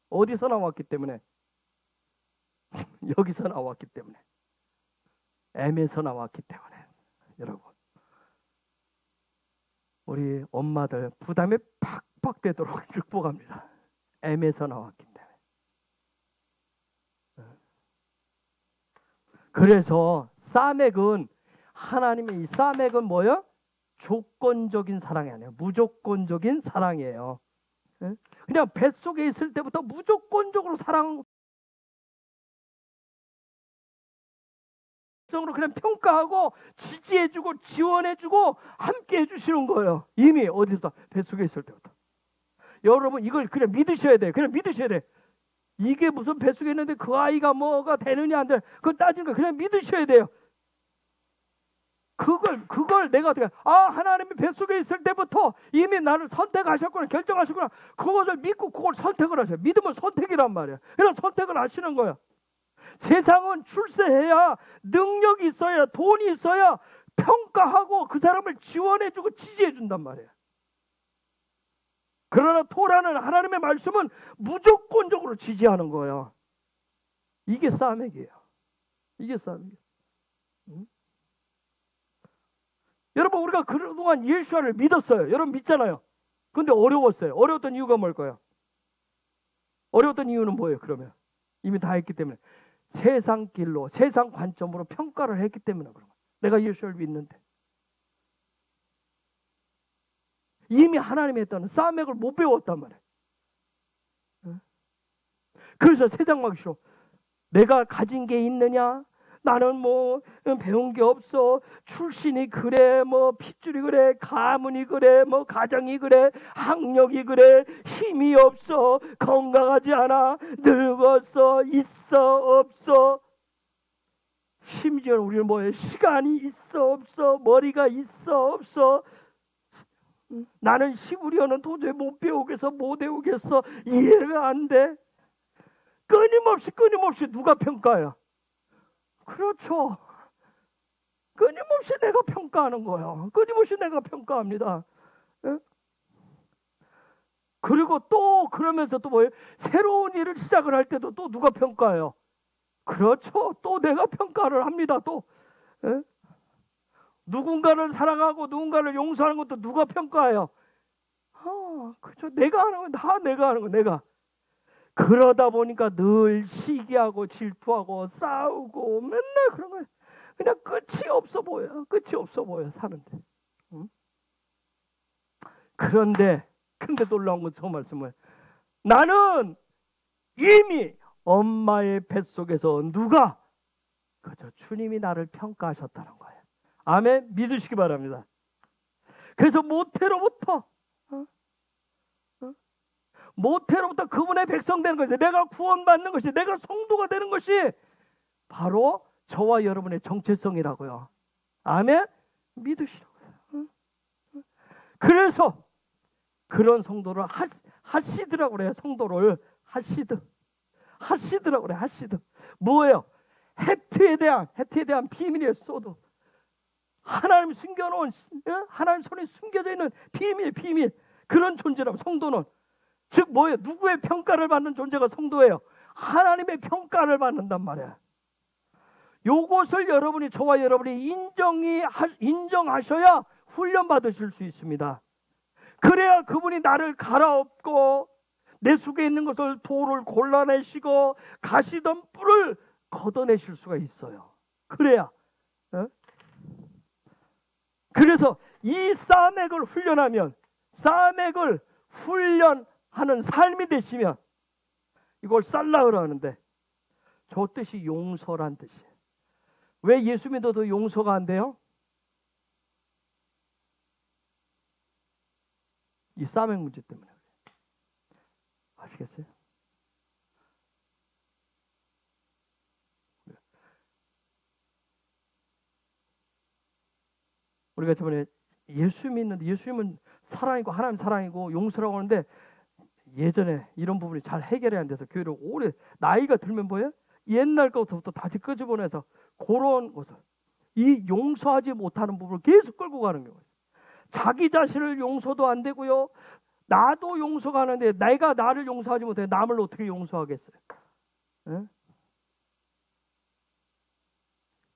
어디서 나왔기 때문에? 여기서 나왔기 때문에. M에서 나왔기 때문에. 여러분, 우리 엄마들 부담이 팍팍 되도록 축복합니다. M에서 나왔기 때문에. 그래서 하나님의 이 싸맥은 뭐예요? 조건적인 사랑이 아니에요. 무조건적인 사랑이에요. 그냥 뱃속에 있을 때부터 무조건적으로 그냥 평가하고 지지해주고 지원해주고 함께 해주시는 거예요. 이미 어디서 뱃속에 있을 때부터. 여러분 이걸 그냥 믿으셔야 돼요. 그냥 믿으셔야 돼. 이게 무슨 뱃속에 있는데 그 아이가 뭐가 되느냐 안 되느냐 그걸 따지는 거 그냥 믿으셔야 돼요. 그걸 내가 어떻게 하나님이 뱃속에 있을 때부터 이미 나를 선택하셨구나 결정하셨구나 그것을 믿고 그걸 선택을 하셔요. 믿음은 선택이란 말이에요. 이런 선택을 하시는 거예요. 세상은 출세해야 능력이 있어야 돈이 있어야 평가하고 그 사람을 지원해주고 지지해준단 말이에요. 그러나 토라는 하나님의 말씀은 무조건적으로 지지하는 거예요. 이게 싸움이에요. 이게 싸움이에요. 여러분, 우리가 그동안 예수를 믿었어요. 여러분 믿잖아요. 근데 어려웠어요. 어려웠던 이유가 뭘까요? 어려웠던 이유는 뭐예요? 그러면 이미 다 했기 때문에 세상 길로, 세상 관점으로 평가를 했기 때문에 그런 거예요. 내가 예수를 믿는데 이미 하나님이 했다는 싸움을 못 배웠단 말이에요. 그래서 세상 막시로 내가 가진 게 있느냐? 나는 뭐 배운 게 없어. 출신이 그래, 뭐 핏줄이 그래, 가문이 그래, 뭐 가정이 그래, 학력이 그래, 힘이 없어, 건강하지 않아, 늙었어, 있어, 없어. 심지어 우리는 뭐예요? 시간이 있어, 없어, 머리가 있어, 없어. 나는 시부리어는 도저히 못 배우겠어, 못 외우겠어. 이해가 안 돼. 끊임없이 누가 평가해요? 그렇죠. 끊임없이 내가 평가하는 거예요. 끊임없이 내가 평가합니다. 예? 그리고 또 그러면서 또 뭐예요? 새로운 일을 시작을 할 때도 또 누가 평가해요? 그렇죠. 또 내가 평가를 합니다. 또 예? 누군가를 사랑하고 누군가를 용서하는 것도 누가 평가해요? 그렇죠. 내가 하는 건 다 내가 하는 거 내가. 그러다 보니까 늘 시기하고 질투하고 싸우고 맨날 그런 거예요. 그냥 끝이 없어 보여요. 끝이 없어 보여요. 사는데. 근데 놀라운 건 저 말씀을 나는 이미 엄마의 뱃속에서 누가 그저 주님이 나를 평가하셨다는 거예요. 아멘. 믿으시기 바랍니다. 그래서 모태로부터 그분의 백성 되는 것이, 내가 구원받는 것이, 내가 성도가 되는 것이 바로 저와 여러분의 정체성이라고요. 아멘? 믿으시라고요. 그래서 그런 성도를 하시드라고 그래요. 성도를 하시드라고 그래요. 하시드. 뭐예요? 해트에 대한 비밀이에요. 소도. 하나님 숨겨놓은, 하나님 손에 숨겨져 있는 비밀. 그런 존재라고. 성도는 즉 뭐예요? 누구의 평가를 받는 존재가 성도예요? 하나님의 평가를 받는단 말이에요. 요것을 저와 여러분이 인정하셔야 훈련 받으실 수 있습니다. 그래야 그분이 나를 갈아엎고 내 속에 있는 것을 돌을 골라내시고 가시던 뿔을 걷어내실 수가 있어요. 그래야. 그래서 이 싸맥을 훈련하면, 싸맥을 훈련하는 삶이 되시면, 이걸 살라흐라 하는데 저 뜻이 용서란 뜻이에요. 왜 예수 믿어도 용서가 안 돼요? 이 싸맥 문제 때문에. 아시겠어요? 우리가 저번에 예수 믿는데, 예수님은 사랑이고 하나님 사랑이고 용서라고 하는데 예전에 이런 부분이 잘 해결이 안 돼서 교회를 오래, 나이가 들면 뭐예요? 옛날 것부터 다시 끄집어내서 그런 것을, 이 용서하지 못하는 부분을 계속 끌고 가는 거예요. 자기 자신을 용서도 안 되고요, 나도 용서가 하는데 내가 나를 용서하지 못해 남을 어떻게 용서하겠어요? 에?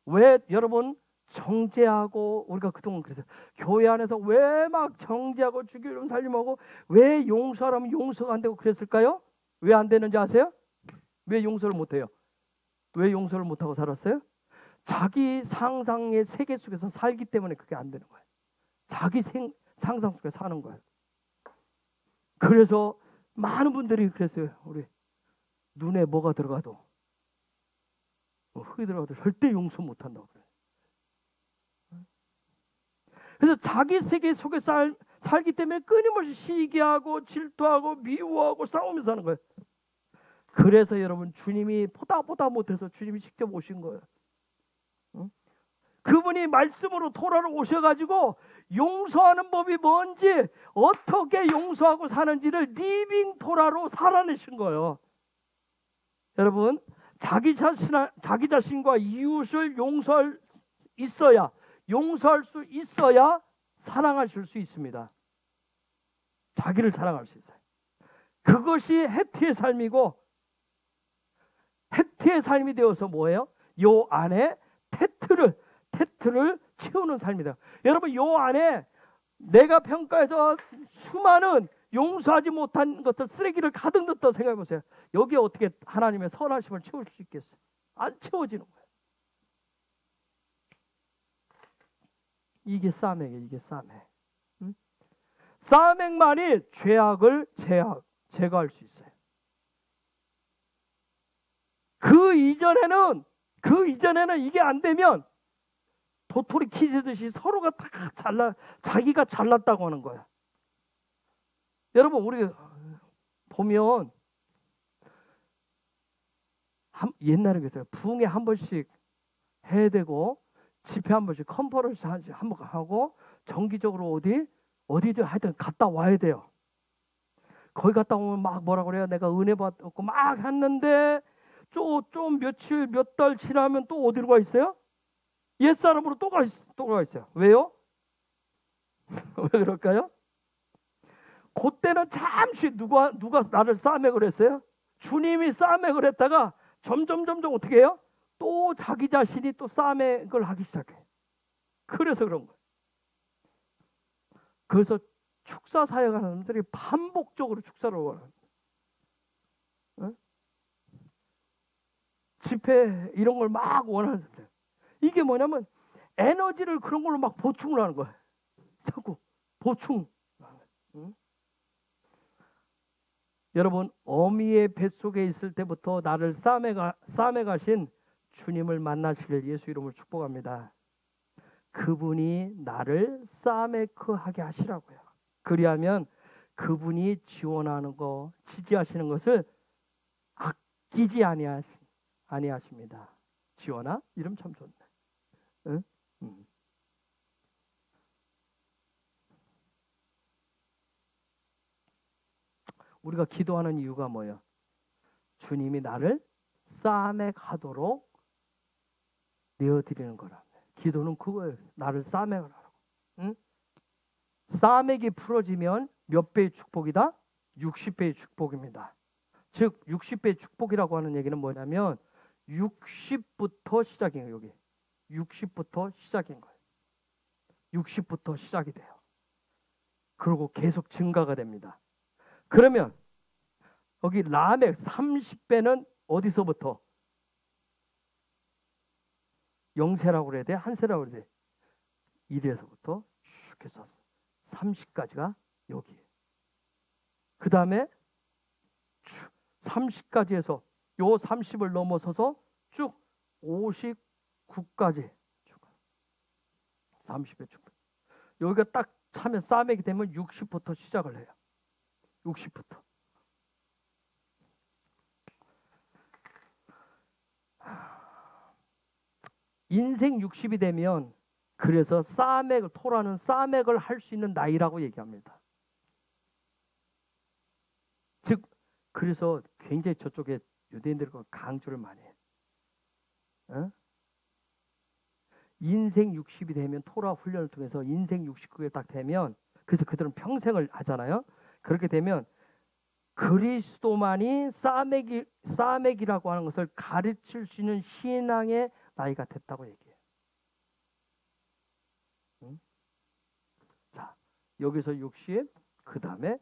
왜 여러분 정죄하고, 우리가 그동안 그래서 교회 안에서 왜 막 정죄하고 죽이려고 살림하고 왜 용서하면 용서가 안 되고 그랬을까요? 왜 안 되는지 아세요? 왜 용서를 못해요? 왜 용서를 못하고 살았어요? 자기 상상의 세계 속에서 살기 때문에 그게 안 되는 거예요. 자기 상상 속에 사는 거예요. 그래서 많은 분들이 그랬어요. 우리 눈에 뭐가 들어가도, 흙이 들어가도 절대 용서 못한다고 그래요. 그래서 자기 세계 속에 살기 때문에 끊임없이 시기하고 질투하고 미워하고 싸우면서 사는 거예요. 그래서 여러분, 주님이 보다 못해서 주님이 직접 오신 거예요. 그분이 말씀으로 토라로 오셔가지고 용서하는 법이 뭔지, 어떻게 용서하고 사는지를 리빙 토라로 살아내신 거예요. 여러분, 자기 자신과 이웃을 용서할 수 있어야 사랑하실 수 있습니다. 자기를 사랑할 수 있어요. 그것이 해티의 삶이고, 테트의 삶이 되어서 뭐예요? 요 안에 테트를 채우는 삶이다. 여러분, 요 안에 내가 평가해서 수많은 용서하지 못한 것들, 쓰레기를 가득 넣었다고 생각해 보세요. 여기에 어떻게 하나님의 선하심을 채울 수 있겠어요? 안 채워지는 거예요. 이게 싸맥이에요. 이게 싸맥. 응? 싸맥만이 죄악을 제거할 수 있어요. 그 이전에는 이게 안 되면 도토리 키지듯이 서로가 다 자기가 잘났다고 하는 거야. 여러분, 우리 보면 옛날에 그랬어요. 부흥회 한 번씩 해야 되고, 집회 한 번씩, 컨퍼런스 한 번 하고, 정기적으로 어디든 하여튼 갔다 와야 돼요. 거기 갔다 오면 막 뭐라 그래요? 내가 은혜 받고 막 했는데 좀 며칠 몇 달 지나면 또 어디로 가 있어요? 옛사람으로 또 가 있어요. 왜요? 왜 그럴까요? 그때는 잠시 누가 나를 싸매을 했어요? 주님이 싸매을 했다가 점점 어떻게 해요? 또 자기 자신이 또 싸매을 하기 시작해. 그래서 그런 거예요. 그래서 축사 사역하는 사람들이 반복적으로 축사를 원합니다. 응? 집회 이런 걸 막 원하는 사람들. 이게 뭐냐면 에너지를 그런 걸로 막 보충을 하는 거예요. 자꾸 보충. 응? 여러분, 어미의 뱃속에 있을 때부터 나를 싸매 가신 주님을 만나시길 예수 이름으로 축복합니다. 그분이 나를 싸매크하게 하시라고요. 그리하면 그분이 지원하는 거, 지지하시는 것을 아끼지 아니하십니다. 지원아? 이름 참 좋네. 응? 우리가 기도하는 이유가 뭐예요? 주님이 나를 싸매하도록 내어드리는 거라. 기도는 그거예요. 나를 싸매하라고. 응? 싸매기 풀어지면 몇 배의 축복이다? 60배의 축복입니다. 즉 60배의 축복이라고 하는 얘기는 뭐냐면 60부터 시작인 거예요. 여기 60부터 시작인 거예요. 60부터 시작이 돼요. 그리고 계속 증가가 됩니다. 그러면 여기 라멕 30배는 어디서부터? 영세라고 그래야 돼? 한세라고 그래야 돼? 1에서부터 쭉 해서 30까지가 여기. 그 다음에 30까지 해서 요 30을 넘어서서 쭉 59까지 쭉 30에 쭉. 여기가 딱 차면 싸매기 되면 60부터 시작을 해요. 60부터. 인생 60이 되면 그래서 토라는 싸맥을 할 수 있는 나이라고 얘기합니다. 즉 그래서 굉장히 저쪽에 유대인들이 강조를 많이 해요. 어? 인생 60이 되면 토라 훈련을 통해서 인생 69에 딱 되면 그래서 그들은 평생을 하잖아요. 그렇게 되면 그리스도만이 싸맥이라고 하는 것을 가르칠 수 있는 신앙의 나이가 됐다고 얘기해요. 응? 자, 여기서 60, 그 다음에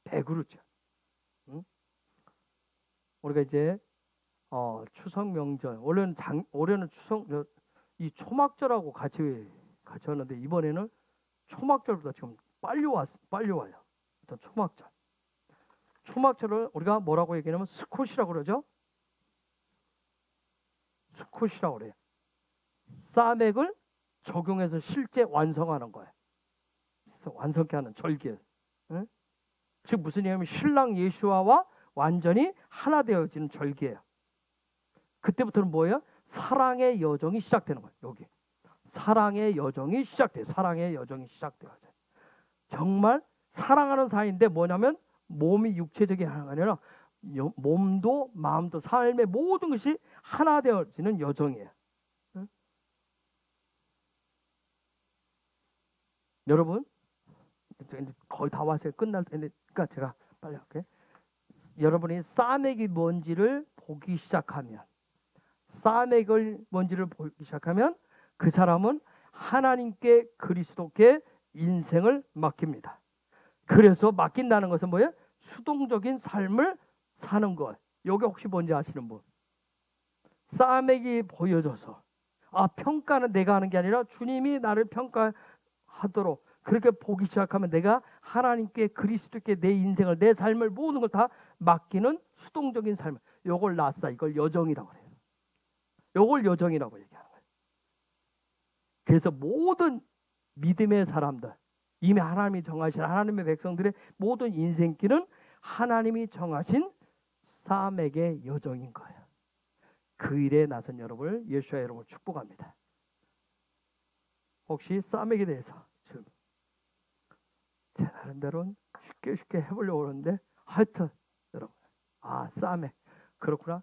100으로 죠. 응? 우리가 이제 추석 명절, 올해는 추석 이 초막절하고 같이 왔는데 이번에는 초막절보다 지금 빨리 와요. 일단 초막절. 초막절을 우리가 뭐라고 얘기하냐면 스콧이라고 그러죠. 스콧이라고 그래요. 싸맥을 적용해서 실제 완성하는 거예요. 그래서 완성케 하는 절기. 응? 즉 무슨 얘기냐면 신랑 예수와와 완전히 하나 되어지는 절기예요. 그때부터는 뭐예요? 사랑의 여정이 시작되는 거예요. 여기 사랑의 여정이 시작돼요. 사랑의 여정이 시작돼요. 정말 사랑하는 사이인데 뭐냐면 몸이 육체적인 하나가 아니라 몸도 마음도 삶의 모든 것이 하나 되어지는 여정이에요. 응? 여러분 이제 거의 다 왔어요. 끝날 텐데, 그러니까 제가 빨리 할게요. 여러분이 싸매기 뭔지를 보기 시작하면, 싸매기 뭔지를 보기 시작하면 그 사람은 하나님께, 그리스도께 인생을 맡깁니다. 그래서 맡긴다는 것은 뭐예요? 수동적인 삶을 사는 것. 여기 혹시 뭔지 아시는 분? 싸매기 보여줘서, 평가는 내가 하는 게 아니라 주님이 나를 평가하도록 그렇게 보기 시작하면 내가 하나님께, 그리스도께 내 인생을, 내 삶을, 모든 걸 다 맡기는 수동적인 삶. 요걸 나싸, 이걸 여정이라고 해요. 요걸 여정이라고 얘기하는 거예요. 그래서 모든 믿음의 사람들, 이미 하나님이 정하신 하나님의 백성들의 모든 인생길은 하나님이 정하신 싸매기의 여정인 거예요. 그 일에 나선 여러분을, 예수와 여러분을 축복합니다. 혹시 싸매기에 대해서 지금 제 나름대로는 쉽게 해보려고 그러는데, 하여튼 여러분, 싸매, 그렇구나.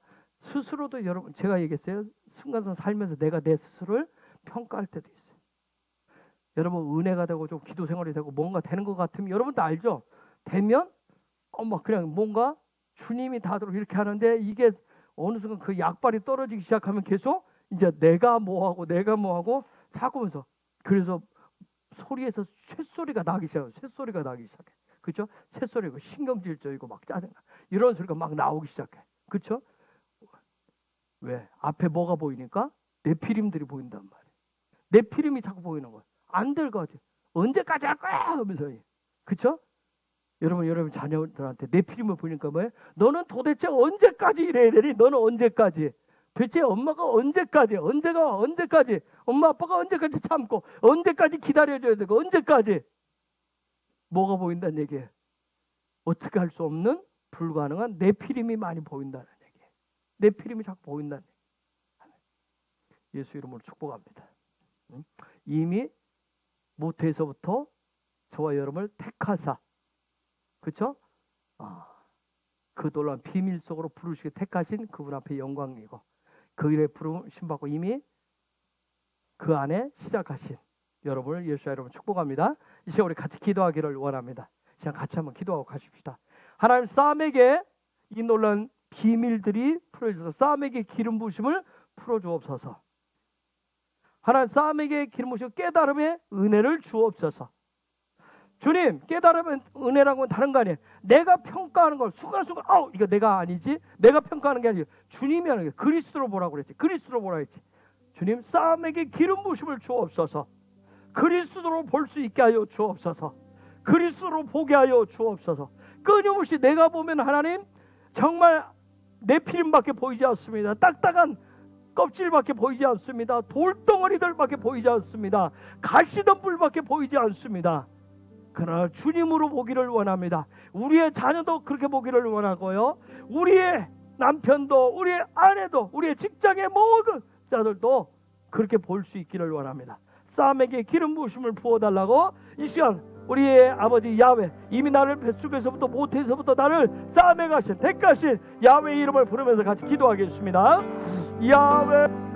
스스로도 여러분, 제가 얘기했어요. 순간순간 살면서 내가 내 스스로를 평가할 때도 있어요. 여러분, 은혜가 되고 좀 기도 생활이 되고 뭔가 되는 것 같으면, 여러분도 알죠? 되면 그냥 뭔가 주님이 다도록 이렇게 하는데, 이게 어느 순간 그 약발이 떨어지기 시작하면 계속 이제 내가 뭐하고 자꾸면서, 그래서 소리에서 쇳소리가 나기 시작해요. 쇳소리가 나기 시작해. 그렇죠? 쇳소리고 신경질적이고 막 짜증나. 이런 소리가 막 나오기 시작해. 그렇죠? 왜? 앞에 뭐가 보이니까? 내 피림들이 보인단 말이에요. 내 피림이 자꾸 보이는 거예요. 안 될 거 같아. 언제까지 할 거야? 하면서. 그렇죠? 여러분 자녀들한테 내 피림을 보니까 뭐예요? 너는 도대체 언제까지 이래야 되니? 너는 언제까지? 도대체 엄마가 언제까지? 엄마 아빠가 언제까지 참고, 언제까지 기다려줘야 되고, 언제까지? 뭐가 보인다는 얘기예요? 어떻게 할 수 없는, 불가능한 내 피림이 많이 보인다는 얘기예요. 내 피림이 자꾸 보인다는 얘기예요. 예수 이름으로 축복합니다. 이미 모태에서부터 저와 여러분을 택하사, 그렇죠? 그 놀라운 비밀 속으로 부르시게 택하신 그분 앞에 영광이고, 그 일에 부르심 받고 이미 그 안에 시작하신 여러분을, 예수와 여러분 축복합니다. 이 시간 우리 같이 기도하기를 원합니다. 이 시간 같이 한번 기도하고 가십시다. 하나님, 싸움에게 이 놀라운 비밀들이 풀어주셔서 싸움에게 기름 부으심을 풀어주옵소서. 하나님, 싸움에게 기름 부으시고 깨달음의 은혜를 주옵소서. 주님, 깨달음은 은혜라고는 다른 거 아니에요. 내가 평가하는 걸 순간순간 이거 내가 아니지, 내가 평가하는 게 아니고 주님이 하는 게, 그리스도로 보라고 그랬지. 그리스도로 보라 했지. 주님, 싸움에게 기름 부으심을 주옵소서. 그리스도로 볼 수 있게 하여 주옵소서. 그리스도로 보게 하여 주옵소서. 끊임없이 내가 보면 하나님, 정말 내 피림밖에 보이지 않습니다. 딱딱한 껍질밖에 보이지 않습니다. 돌덩어리들밖에 보이지 않습니다. 가시덤불밖에 보이지 않습니다. 그러나 주님으로 보기를 원합니다. 우리의 자녀도 그렇게 보기를 원하고요, 우리의 남편도, 우리의 아내도, 우리의 직장의 모든 자들도 그렇게 볼 수 있기를 원합니다. 싸움에게 기름 부으심을 부어달라고 이 시간 우리의 아버지 야훼, 이미 나를 뱃속에서부터 모태에서부터 나를 싸움에 가신 택하신 야훼의 이름을 부르면서 같이 기도하겠습니다. 야훼.